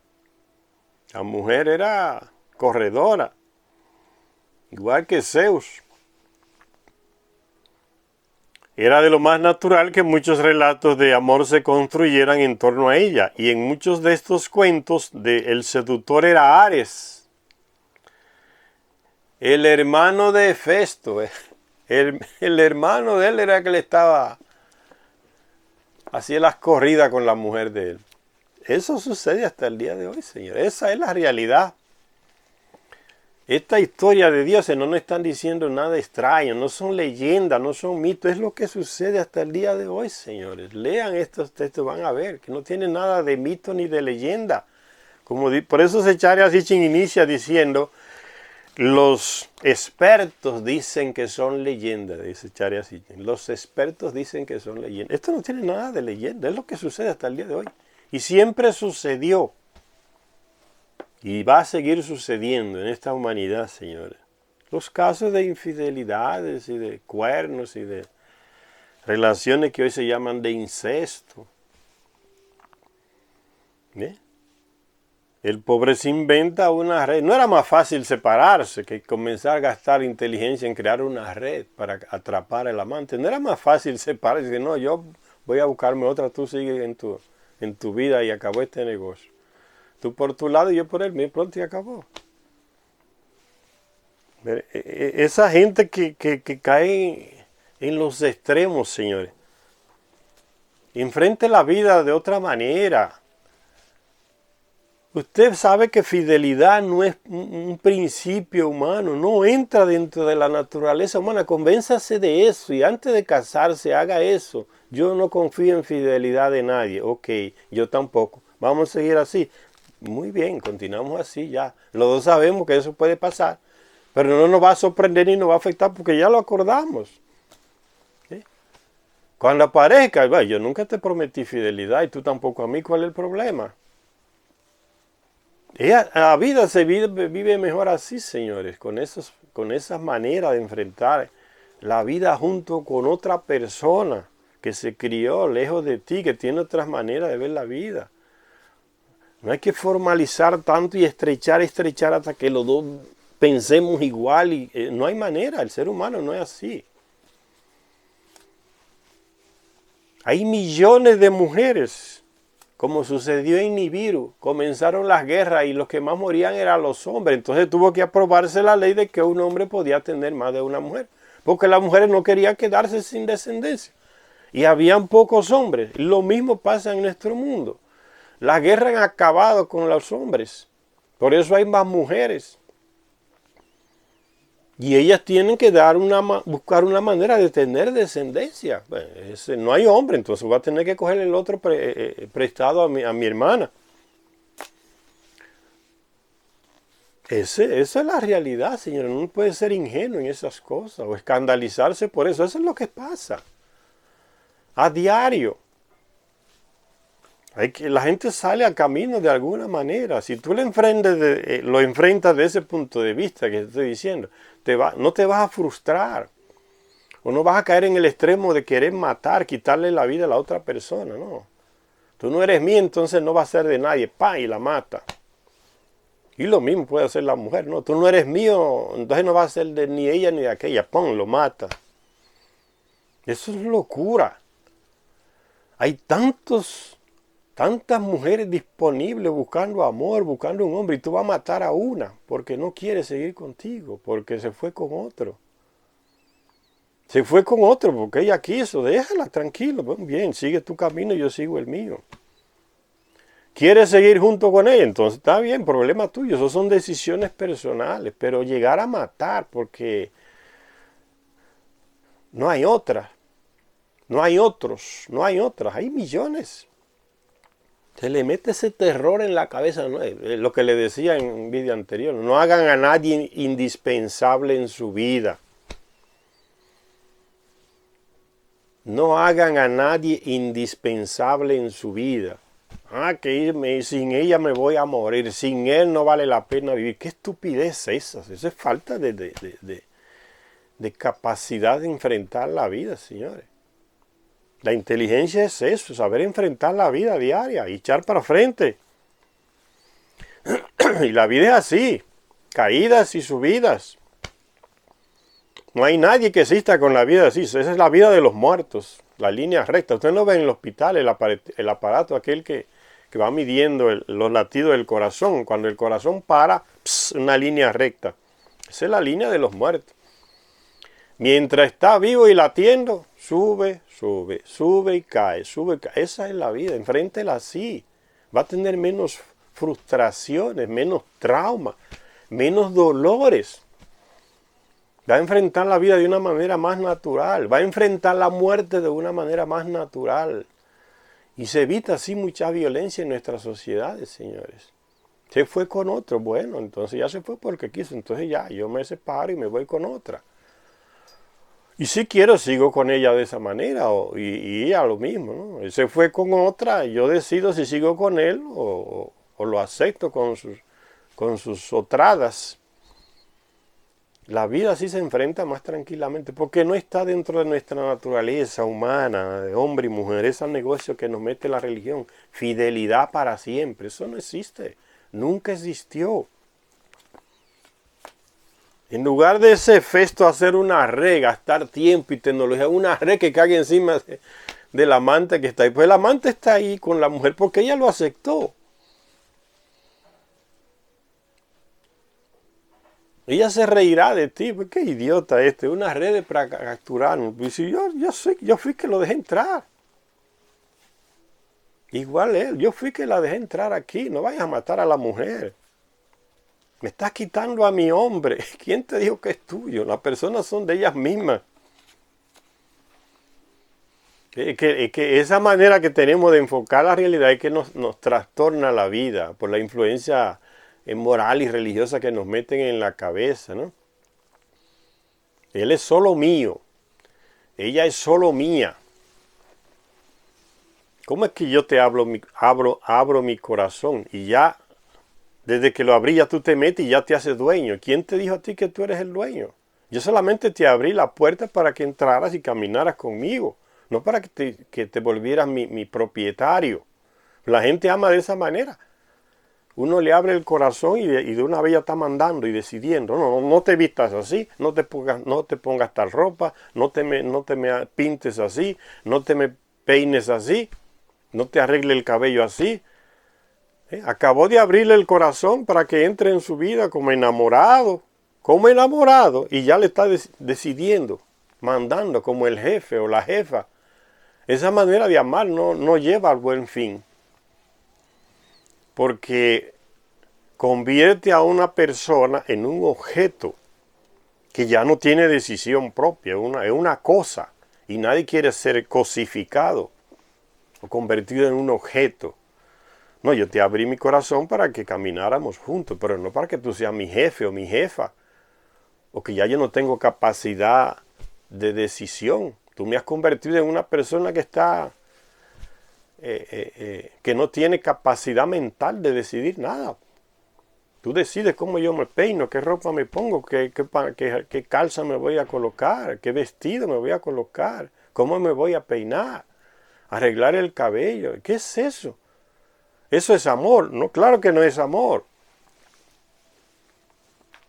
La mujer era corredora, igual que Zeus. Era de lo más natural que muchos relatos de amor se construyeran en torno a ella. Y en muchos de estos cuentos, el seductor era Ares, el hermano de Hefesto. El hermano de él era el que le estaba hacía las corridas con la mujer de él. Eso sucede hasta el día de hoy, Señor. Esa es la realidad. Esta historia de dioses no nos están diciendo nada extraño, no son leyendas, no son mitos, es lo que sucede hasta el día de hoy, señores. Lean estos textos, van a ver que no tiene nada de mito ni de leyenda. Por eso Zecharia Sitchin inicia diciendo, los expertos dicen que son leyendas, dice Zecharia Sitchin. Los expertos dicen que son leyendas. Esto no tiene nada de leyenda, es lo que sucede hasta el día de hoy. Y siempre sucedió. Y va a seguir sucediendo en esta humanidad, señores. Los casos de infidelidades y de cuernos y de relaciones que hoy se llaman de incesto. El pobre se inventa una red. No era más fácil separarse que comenzar a gastar inteligencia en crear una red para atrapar al amante. No era más fácil separarse que no, yo voy a buscarme otra, tú sigues en tu vida y acabó este negocio. Tú por tu lado y yo por el mío, pronto y acabó. Esa gente que cae en los extremos, señores. Enfrente la vida de otra manera. Usted sabe que fidelidad no es un principio humano, no entra dentro de la naturaleza humana. Convénzase de eso y antes de casarse haga eso. Yo no confío en fidelidad de nadie. Ok, yo tampoco. Vamos a seguir así. Muy bien, continuamos así ya. Los dos sabemos que eso puede pasar, pero no nos va a sorprender ni nos va a afectar porque ya lo acordamos. ¿Sí? Cuando aparezca, yo nunca te prometí fidelidad y tú tampoco a mí, ¿cuál es el problema? La vida se vive mejor así, señores, con esas maneras de enfrentar la vida junto con otra persona que se crió lejos de ti, que tiene otras maneras de ver la vida. No hay que formalizar tanto y estrechar hasta que los dos pensemos igual. No hay manera, el ser humano no es así. Hay millones de mujeres como sucedió en Nibiru, comenzaron las guerras y los que más morían eran los hombres. Entonces tuvo que aprobarse la ley de que un hombre podía tener más de una mujer, porque las mujeres no querían quedarse sin descendencia. Y habían pocos hombres. Lo mismo pasa en nuestro mundo. Las guerras han acabado con los hombres. Por eso hay más mujeres. Y ellas tienen que buscar una manera de tener descendencia. Bueno, no hay hombre, entonces voy a tener que coger el otro prestado a mi hermana. Esa es la realidad, señores. No puede ser ingenuo en esas cosas o escandalizarse por eso. Eso es lo que pasa. A diario. La gente sale a camino de alguna manera. Si tú lo enfrentas de ese punto de vista que estoy diciendo, no te vas a frustrar. O no vas a caer en el extremo de querer matar, quitarle la vida a la otra persona. No. Tú no eres mío, entonces no va a ser de nadie. ¡Pam! Y la mata. Y lo mismo puede hacer la mujer. No, tú no eres mío, entonces no va a ser de ni ella ni de aquella. ¡Pum! Lo mata. Eso es locura. Hay tantas mujeres disponibles buscando amor, buscando un hombre, y tú vas a matar a una porque no quiere seguir contigo, porque se fue con otro. Se fue con otro porque ella quiso, déjala tranquilo, pues bien, sigue tu camino y yo sigo el mío. ¿Quieres seguir junto con ella? Entonces está bien, problema tuyo, eso son decisiones personales, pero llegar a matar porque no hay otras, no hay otros, no hay otras, hay millones. Se le mete ese terror en la cabeza, ¿no? Lo que le decía en un vídeo anterior. No hagan a nadie indispensable en su vida. No hagan a nadie indispensable en su vida. Que sin ella me voy a morir. Sin él no vale la pena vivir. ¿Qué estupidez es esa? Eso es falta de capacidad de enfrentar la vida, señores. La inteligencia es eso, saber enfrentar la vida diaria y echar para frente. Y la vida es así, caídas y subidas. No hay nadie que exista con la vida así, esa es la vida de los muertos, la línea recta. Ustedes no ven en el hospital el aparato aquel que va midiendo los latidos del corazón. Cuando el corazón para, una línea recta. Esa es la línea de los muertos. Mientras está vivo y latiendo, sube y cae, sube y cae. Esa es la vida, enfréntela así. Va a tener menos frustraciones, menos trauma, menos dolores. Va a enfrentar la vida de una manera más natural. Va a enfrentar la muerte de una manera más natural. Y se evita así mucha violencia en nuestras sociedades, señores. Se fue con otro, bueno, entonces ya se fue porque quiso. Entonces ya, yo me separo y me voy con otra. Y si quiero, sigo con ella de esa manera, y ella lo mismo, ¿no? Él se fue con otra, yo decido si sigo con él o lo acepto con sus otradas. La vida así se enfrenta más tranquilamente, porque no está dentro de nuestra naturaleza humana, de hombre y mujer, ese negocio que nos mete la religión, fidelidad para siempre, eso no existe, nunca existió. En lugar de ese festo hacer una red, gastar tiempo y tecnología, una red que caiga encima del amante que está ahí. Pues el amante está ahí con la mujer porque ella lo aceptó. Ella se reirá de ti, pues qué idiota una red para capturarnos. Pues si yo fui que lo dejé entrar. Igual él, yo fui que la dejé entrar aquí, no vayas a matar a la mujer. Me estás quitando a mi hombre. ¿Quién te dijo que es tuyo? Las personas son de ellas mismas. Que esa manera que tenemos de enfocar la realidad es que nos trastorna la vida por la influencia moral y religiosa que nos meten en la cabeza, ¿no? Él es solo mío. Ella es solo mía. ¿Cómo es que yo te abro mi corazón y ya... Desde que lo abrí ya tú te metes y ya te haces dueño. ¿Quién te dijo a ti que tú eres el dueño? Yo solamente te abrí la puerta para que entraras y caminaras conmigo. No para que te volvieras mi propietario. La gente ama de esa manera. Uno le abre el corazón y de una vez ya está mandando y decidiendo. No te vistas así, no te pongas tal ropa, no te me pintes así, no te me peines así. no te arregle el cabello así. Acabó de abrirle el corazón para que entre en su vida como enamorado, y ya le está decidiendo, mandando como el jefe o la jefa. Esa manera de amar no lleva al buen fin, porque convierte a una persona en un objeto que ya no tiene decisión propia, es una cosa, y nadie quiere ser cosificado o convertido en un objeto. No, yo te abrí mi corazón para que camináramos juntos, pero no para que tú seas mi jefe o mi jefa, o que ya yo no tengo capacidad de decisión. Tú me has convertido en una persona que está, que no tiene capacidad mental de decidir nada. Tú decides cómo yo me peino, qué ropa me pongo, qué calza me voy a colocar, qué vestido me voy a colocar, cómo me voy a peinar, arreglar el cabello. ¿Qué es eso? ¿Eso es amor? No, claro que no es amor.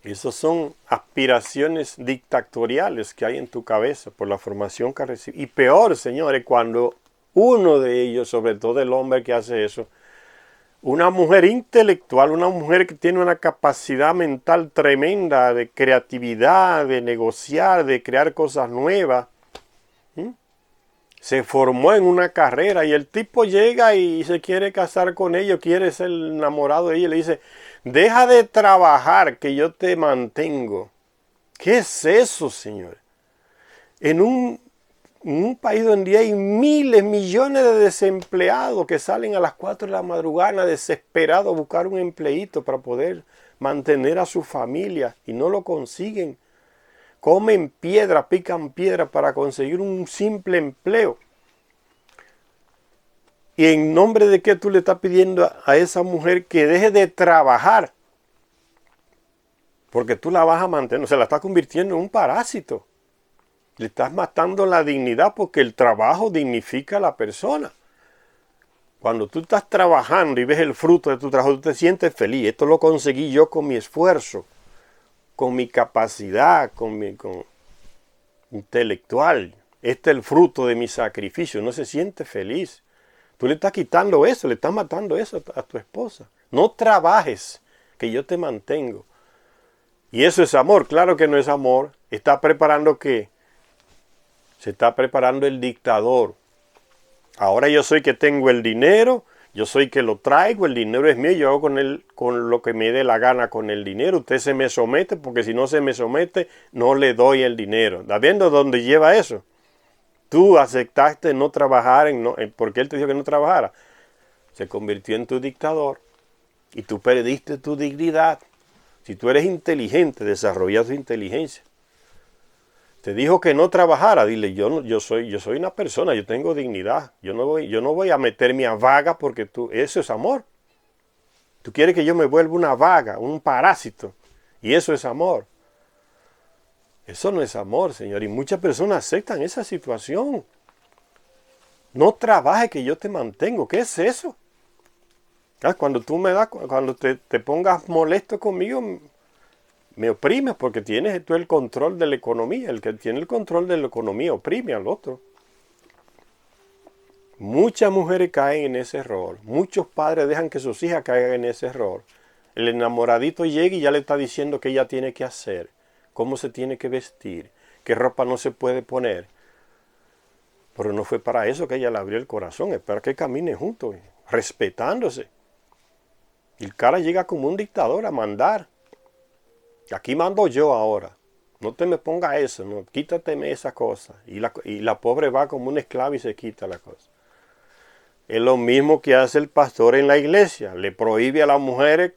Esas son aspiraciones dictatoriales que hay en tu cabeza por la formación que recibes. Y peor, señores, cuando uno de ellos, sobre todo el hombre que hace eso, una mujer intelectual, una mujer que tiene una capacidad mental tremenda de creatividad, de negociar, de crear cosas nuevas, se formó en una carrera y el tipo llega y se quiere casar con ella, quiere ser enamorado de ella y le dice, deja de trabajar que yo te mantengo. ¿Qué es eso, señor? En un país donde hay miles, millones de desempleados que salen a las 4 de la madrugada desesperados a buscar un empleito para poder mantener a su familia y no lo consiguen. Comen piedra, pican piedra para conseguir un simple empleo. ¿Y en nombre de qué tú le estás pidiendo a esa mujer que deje de trabajar? Porque tú la vas a mantener, se la estás convirtiendo en un parásito. Le estás matando la dignidad porque el trabajo dignifica a la persona. Cuando tú estás trabajando y ves el fruto de tu trabajo, tú te sientes feliz. Esto lo conseguí yo con mi esfuerzo, con mi capacidad, con intelectual. Este es el fruto de mi sacrificio. No se siente feliz. Tú le estás quitando eso, le estás matando eso a tu esposa. No trabajes, que yo te mantengo. Y eso es amor. Claro que no es amor. Está preparando ¿qué? Se está preparando el dictador. Ahora yo soy que tengo el dinero, yo soy que lo traigo, el dinero es mío, yo hago con lo que me dé la gana con el dinero. Usted se me somete, porque si no se me somete, no le doy el dinero. ¿Estás viendo dónde lleva eso? Tú aceptaste no trabajar, porque él te dijo que no trabajara. Se convirtió en tu dictador y tú perdiste tu dignidad. Si tú eres inteligente, desarrolla tu inteligencia. Te dijo que no trabajara, dile, yo soy una persona, yo tengo dignidad. Yo no voy a meterme a vaga porque eso es amor. Tú quieres que yo me vuelva una vaga, un parásito. Y eso es amor. Eso no es amor, Señor. Y muchas personas aceptan esa situación. No trabaje que yo te mantengo. ¿Qué es eso? Cuando cuando te pongas molesto conmigo, me oprimes porque tienes tú el control de la economía. El que tiene el control de la economía oprime al otro. Muchas mujeres caen en ese error. Muchos padres dejan que sus hijas caigan en ese error. El enamoradito llega y ya le está diciendo qué ella tiene que hacer, cómo se tiene que vestir, qué ropa no se puede poner. Pero no fue para eso que ella le abrió el corazón, es para que caminen juntos, respetándose. Y el cara llega como un dictador a mandar. Aquí mando yo ahora. No te me ponga eso, no, quítateme esa cosa. Y la pobre va como una esclava y se quita la cosa. Es lo mismo que hace el pastor en la iglesia. Le prohíbe a las mujeres,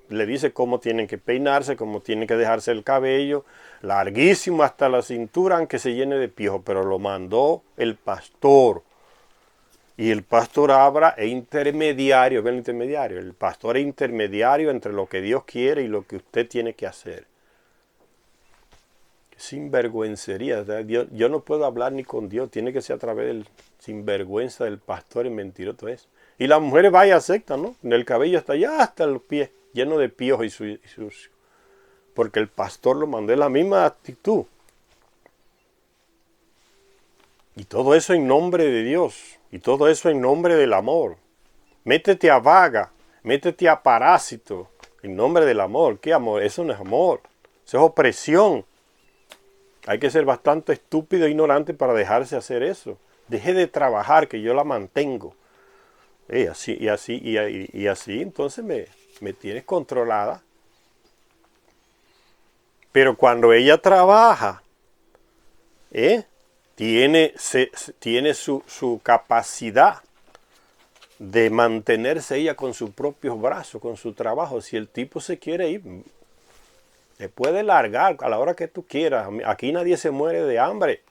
le dice cómo tienen que peinarse, cómo tienen que dejarse el cabello, larguísimo hasta la cintura, aunque se llene de piojos. Pero lo mandó el pastor. Y el pastor es intermediario, ¿ven el intermediario? El pastor es intermediario entre lo que Dios quiere y lo que usted tiene que hacer. Sinvergüencería. Yo no puedo hablar ni con Dios, tiene que ser a través del sinvergüenza del pastor y mentiroso eso. Y las mujeres vaya y aceptan, ¿no? El cabello está allá hasta los pies, lleno de piojos y sucio. Porque el pastor lo mandó en la misma actitud. Y todo eso en nombre de Dios. Y todo eso en nombre del amor. Métete a vaga, métete a parásito, en nombre del amor. ¿Qué amor? Eso no es amor, eso es opresión. Hay que ser bastante estúpido e ignorante para dejarse hacer eso. Deje de trabajar, que yo la mantengo. Así, entonces me tienes controlada. Pero cuando ella trabaja, tiene su capacidad de mantenerse ella con sus propios brazos, con su trabajo. Si el tipo se quiere ir, se puede largar a la hora que tú quieras. Aquí nadie se muere de hambre.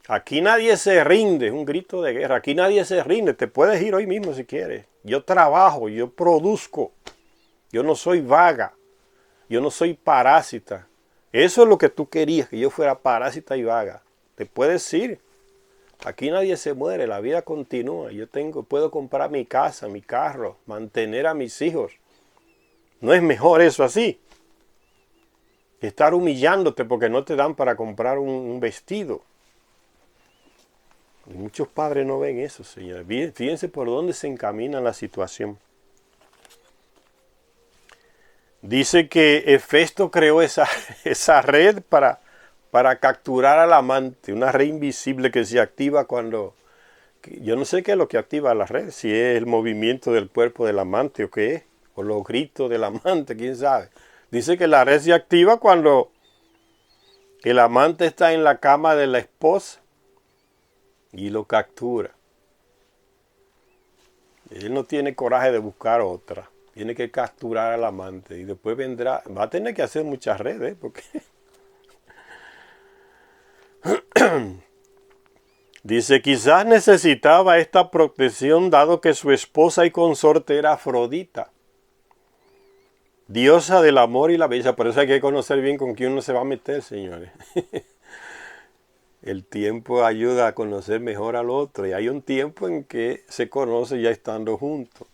Aquí nadie se rinde, es un grito de guerra. Aquí nadie se rinde, te puedes ir hoy mismo si quieres. Yo trabajo, yo produzco. Yo no soy vaga, yo no soy parásita. Eso es lo que tú querías, que yo fuera parásita y vaga. Te puedes ir. Aquí nadie se muere, la vida continúa. Puedo comprar mi casa, mi carro, mantener a mis hijos. ¿No es mejor eso así? Estar humillándote porque no te dan para comprar un vestido. Y muchos padres no ven eso, señores. Fíjense por dónde se encamina la situación. Dice que Hefesto creó esa red para capturar al amante, una red invisible que se activa cuando... Yo no sé qué es lo que activa la red, si es el movimiento del cuerpo del amante o qué es, o los gritos del amante, quién sabe. Dice que la red se activa cuando el amante está en la cama de la esposa y lo captura. Él no tiene coraje de buscar otra. Tiene que capturar al amante y después vendrá. Va a tener que hacer muchas redes porque... Dice, quizás necesitaba esta protección dado que su esposa y consorte era Afrodita, diosa del amor y la belleza. Por eso hay que conocer bien con quién uno se va a meter, señores. El tiempo ayuda a conocer mejor al otro y hay un tiempo en que se conoce ya estando juntos.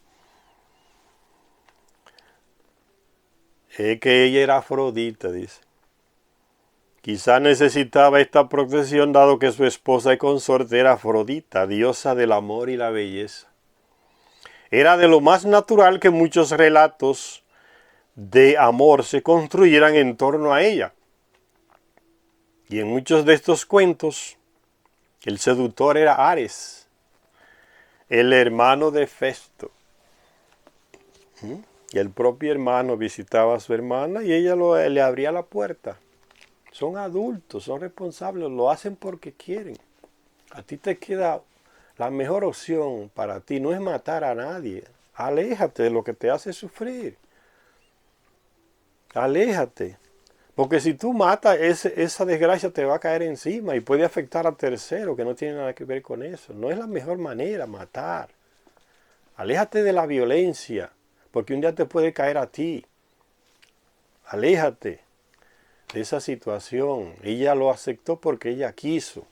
Es que ella era Afrodita, dice. Quizá necesitaba esta protección dado que su esposa y consorte era Afrodita, diosa del amor y la belleza. Era de lo más natural que muchos relatos de amor se construyeran en torno a ella. Y en muchos de estos cuentos, el seductor era Ares, el hermano de Hefesto. Y el propio hermano visitaba a su hermana y ella le abría la puerta. Son adultos, son responsables, lo hacen porque quieren. A ti te queda la mejor opción para ti, no es matar a nadie. Aléjate de lo que te hace sufrir. Aléjate. Porque si tú matas, esa desgracia te va a caer encima y puede afectar a terceros que no tienen nada que ver con eso. No es la mejor manera matar. Aléjate de la violencia, porque un día te puede caer a ti. Aléjate de esa situación. Ella lo aceptó porque ella quiso.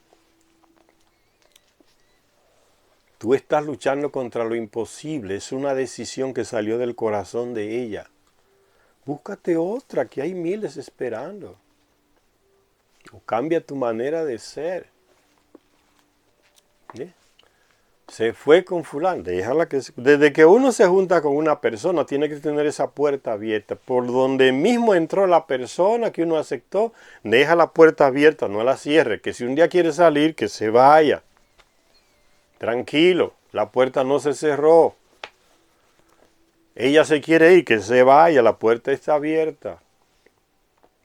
Tú estás luchando contra lo imposible. Es una decisión que salió del corazón de ella. Búscate otra, que hay miles esperando. O cambia tu manera de ser. ¿Sí? Se fue con fulano. Déjala que desde que uno se junta con una persona, tiene que tener esa puerta abierta. Por donde mismo entró la persona que uno aceptó, deja la puerta abierta, no la cierre. Que si un día quiere salir, que se vaya. Tranquilo, la puerta no se cerró. Ella se quiere ir, que se vaya, la puerta está abierta.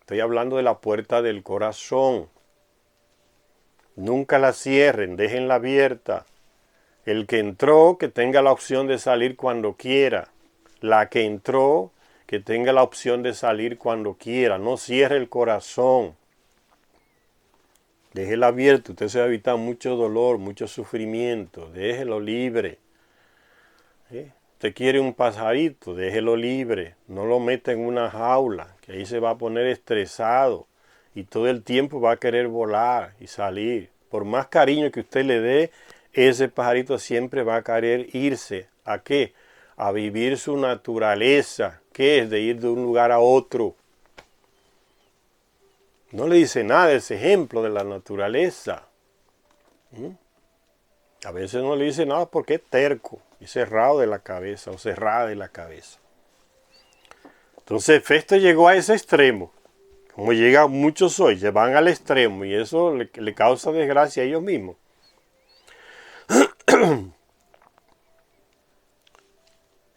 Estoy hablando de la puerta del corazón. Nunca la cierren, déjenla abierta. El que entró, que tenga la opción de salir cuando quiera. La que entró, que tenga la opción de salir cuando quiera. No cierre el corazón. Déjela abierto. Usted se va a evitar mucho dolor, mucho sufrimiento. Déjelo libre. ¿Sí? Usted quiere un pajarito, déjelo libre. No lo meta en una jaula, que ahí se va a poner estresado. Y todo el tiempo va a querer volar y salir. Por más cariño que usted le dé, ese pajarito siempre va a querer irse. ¿A qué? A vivir su naturaleza, que es de ir de un lugar a otro. No le dice nada ese ejemplo de la naturaleza. A veces no le dice nada porque es terco y cerrado de la cabeza o cerrada de la cabeza. Entonces Festo llegó a ese extremo. Como llegan muchos hoy, se van al extremo y eso le causa desgracia a ellos mismos.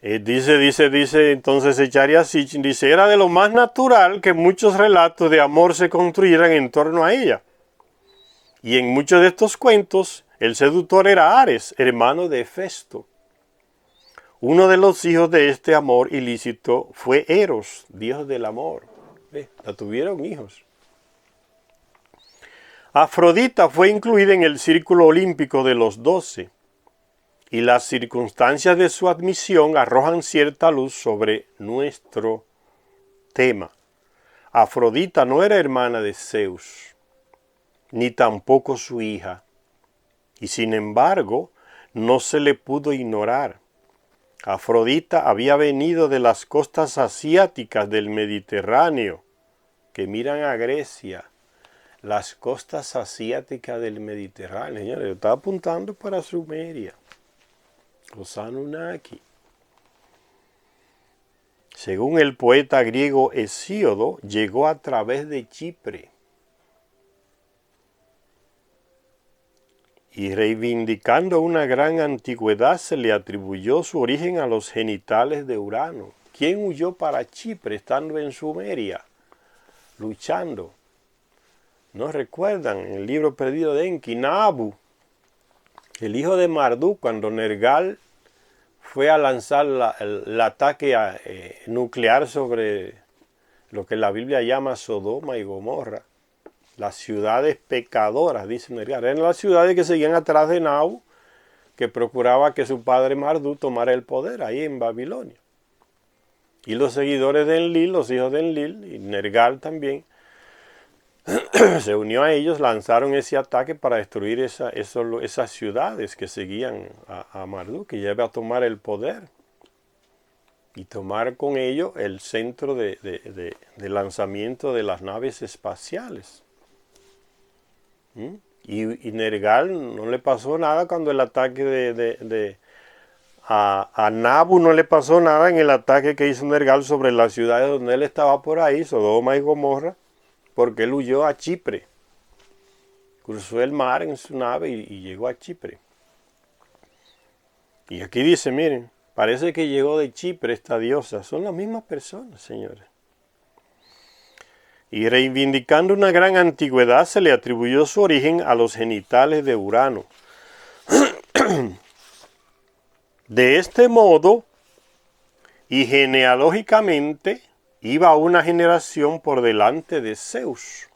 Dice entonces Echaria Sitchin, dice, era de lo más natural que muchos relatos de amor se construyeran en torno a ella. Y en muchos de estos cuentos, el seductor era Ares, hermano de Festo. Uno de los hijos de este amor ilícito fue Eros, dios del amor. La tuvieron hijos. Afrodita fue incluida en el círculo olímpico de los 12. Y las circunstancias de su admisión arrojan cierta luz sobre nuestro tema. Afrodita no era hermana de Zeus, ni tampoco su hija, y sin embargo no se le pudo ignorar. Afrodita había venido de las costas asiáticas del Mediterráneo, que miran a Grecia, las costas asiáticas del Mediterráneo. Señores, yo estaba apuntando para Sumeria. Los Anunnaki. Según el poeta griego Hesíodo, llegó a través de Chipre. Y reivindicando una gran antigüedad, se le atribuyó su origen a los genitales de Urano. ¿Quién huyó para Chipre estando en Sumeria? Luchando. ¿No recuerdan en el libro perdido de Enki? Nabu, el hijo de Marduk, cuando Nergal fue a lanzar el ataque nuclear sobre lo que la Biblia llama Sodoma y Gomorra, las ciudades pecadoras, dice Nergal. Eran las ciudades que seguían atrás de Nabu, que procuraba que su padre Marduk tomara el poder ahí en Babilonia. Y los seguidores de Enlil, los hijos de Enlil, y Nergal también, se unió a ellos, lanzaron ese ataque para destruir esas ciudades que seguían a Marduk, que ya iba a tomar el poder y tomar con ello el centro de lanzamiento de las naves espaciales. Y Nergal no le pasó nada cuando el ataque a Nabu no le pasó nada en el ataque que hizo Nergal sobre las ciudades donde él estaba por ahí, Sodoma y Gomorra, porque él huyó a Chipre. Cruzó el mar en su nave y llegó a Chipre. Y aquí dice, miren, parece que llegó de Chipre esta diosa. Son las mismas personas, señores. Y reivindicando una gran antigüedad, se le atribuyó su origen a los genitales de Urano. De este modo, y genealógicamente, iba una generación por delante de Zeus,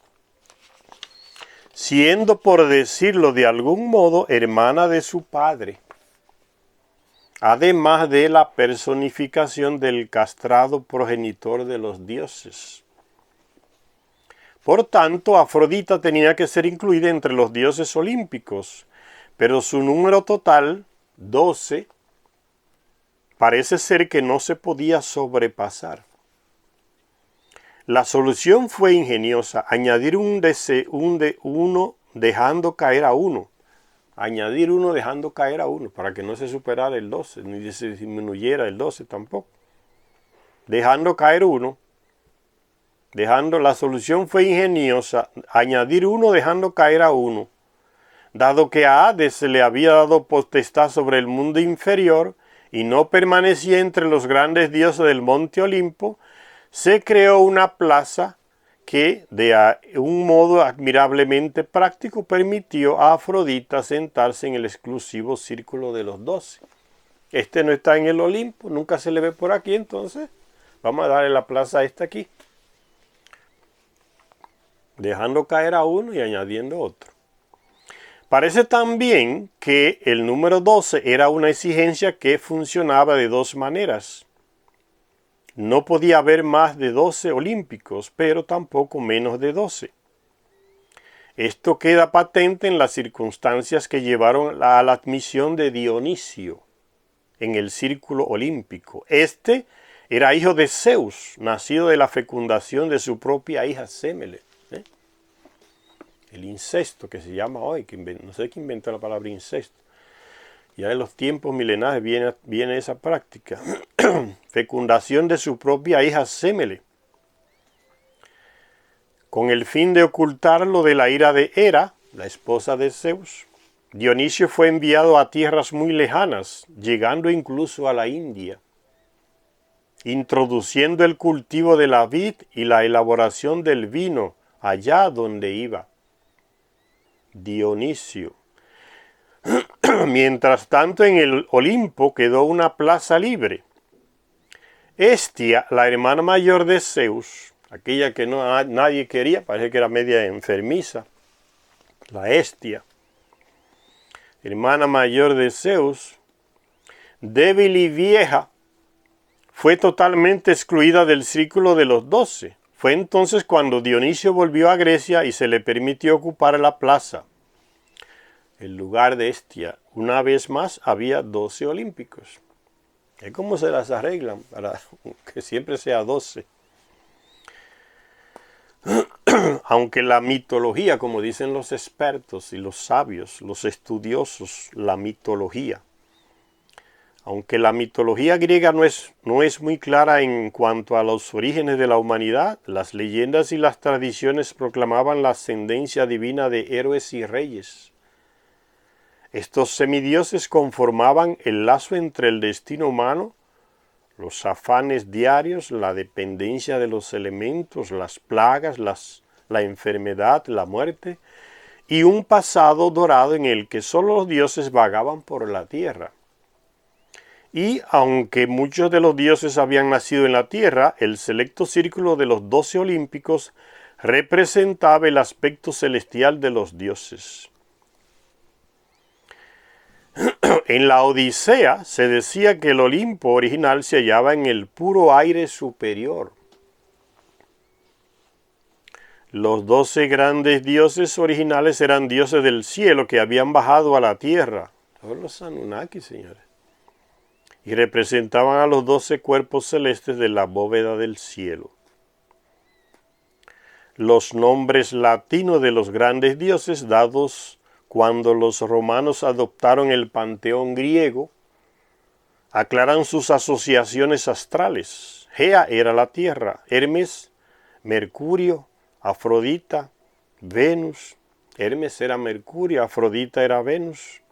siendo, por decirlo de algún modo, hermana de su padre, además de la personificación del castrado progenitor de los dioses. Por tanto, Afrodita tenía que ser incluida entre los dioses olímpicos, pero su número total, 12, parece ser que no se podía sobrepasar. La solución fue ingeniosa, añadir uno dejando caer a uno. Añadir uno dejando caer a uno, para que no se superara el 12, ni se disminuyera el 12 tampoco. Dejando caer uno, la solución fue ingeniosa, añadir uno dejando caer a uno. Dado que a Hades se le había dado potestad sobre el mundo inferior y no permanecía entre los grandes dioses del monte Olimpo, se creó una plaza que de un modo admirablemente práctico permitió a Afrodita sentarse en el exclusivo círculo de los 12. Este no está en el Olimpo, nunca se le ve por aquí, entonces vamos a darle la plaza a esta aquí, dejando caer a uno y añadiendo otro. Parece también que el número 12 era una exigencia que funcionaba de dos maneras. No podía haber más de 12 olímpicos, pero tampoco menos de 12. Esto queda patente en las circunstancias que llevaron a la admisión de Dionisio en el círculo olímpico. Este era hijo de Zeus, nacido de la fecundación de su propia hija Sémele. El incesto que se llama hoy, no sé quién inventó la palabra incesto. Ya en los tiempos milenarios viene esa práctica. Fecundación de su propia hija Semele, con el fin de ocultarlo de la ira de Hera, la esposa de Zeus. Dionisio fue enviado a tierras muy lejanas, llegando incluso a la India, introduciendo el cultivo de la vid y la elaboración del vino allá donde iba. Dionisio. Mientras tanto, en el Olimpo quedó una plaza libre. Hestia, la hermana mayor de Zeus, aquella que nadie quería, parece que era media enfermiza, la Hestia, hermana mayor de Zeus, débil y vieja, fue totalmente excluida del círculo de los 12. Fue entonces cuando Dionisio volvió a Grecia y se le permitió ocupar la plaza. En lugar de Hestia, una vez más había 12 olímpicos. Es como se las arreglan para que siempre sea 12. Aunque la mitología, como dicen los expertos y los sabios, los estudiosos, la mitología, aunque la mitología griega no es muy clara en cuanto a los orígenes de la humanidad, las leyendas y las tradiciones proclamaban la ascendencia divina de héroes y reyes. Estos semidioses conformaban el lazo entre el destino humano, los afanes diarios, la dependencia de los elementos, las plagas, la enfermedad, la muerte, y un pasado dorado en el que solo los dioses vagaban por la tierra. Y aunque muchos de los dioses habían nacido en la tierra, el selecto círculo de los 12 olímpicos representaba el aspecto celestial de los dioses. En la Odisea se decía que el Olimpo original se hallaba en el puro aire superior. Los 12 grandes dioses originales eran dioses del cielo que habían bajado a la tierra. Todos los Anunnaki, señores. Y representaban a los 12 cuerpos celestes de la bóveda del cielo. Los nombres latinos de los grandes dioses dados cuando los romanos adoptaron el panteón griego, aclaran sus asociaciones astrales. Gea era la tierra, Hermes, Mercurio, Afrodita, Venus. Hermes era Mercurio, Afrodita era Venus.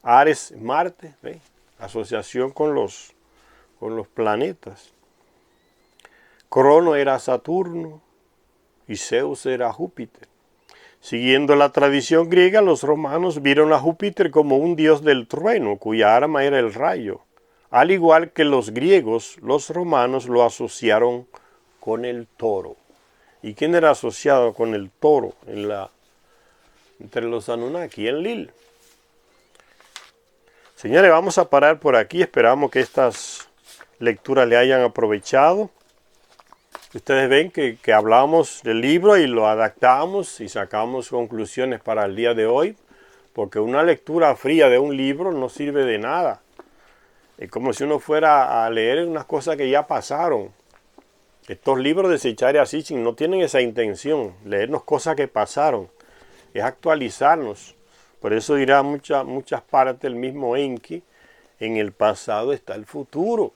Ares, Marte, ¿ve? Asociación con los planetas. Crono era Saturno y Zeus era Júpiter. Siguiendo la tradición griega, los romanos vieron a Júpiter como un dios del trueno, cuya arma era el rayo. Al igual que los griegos, los romanos lo asociaron con el toro. ¿Y quién era asociado con el toro entre los Anunnaki? Enlil. Señores, vamos a parar por aquí. Esperamos que estas lecturas le hayan aprovechado. Ustedes ven que hablamos del libro y lo adaptamos y sacamos conclusiones para el día de hoy, porque una lectura fría de un libro no sirve de nada. Es como si uno fuera a leer unas cosas que ya pasaron. Estos libros de Zecharia Sitchin no tienen esa intención, leernos cosas que pasaron, es actualizarnos. Por eso dirá muchas partes el mismo Enki, en el pasado está el futuro.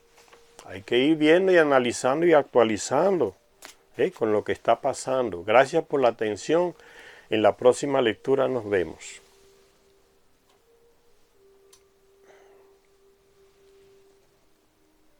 Hay que ir viendo y analizando y actualizando con lo que está pasando. Gracias por la atención. En la próxima lectura nos vemos.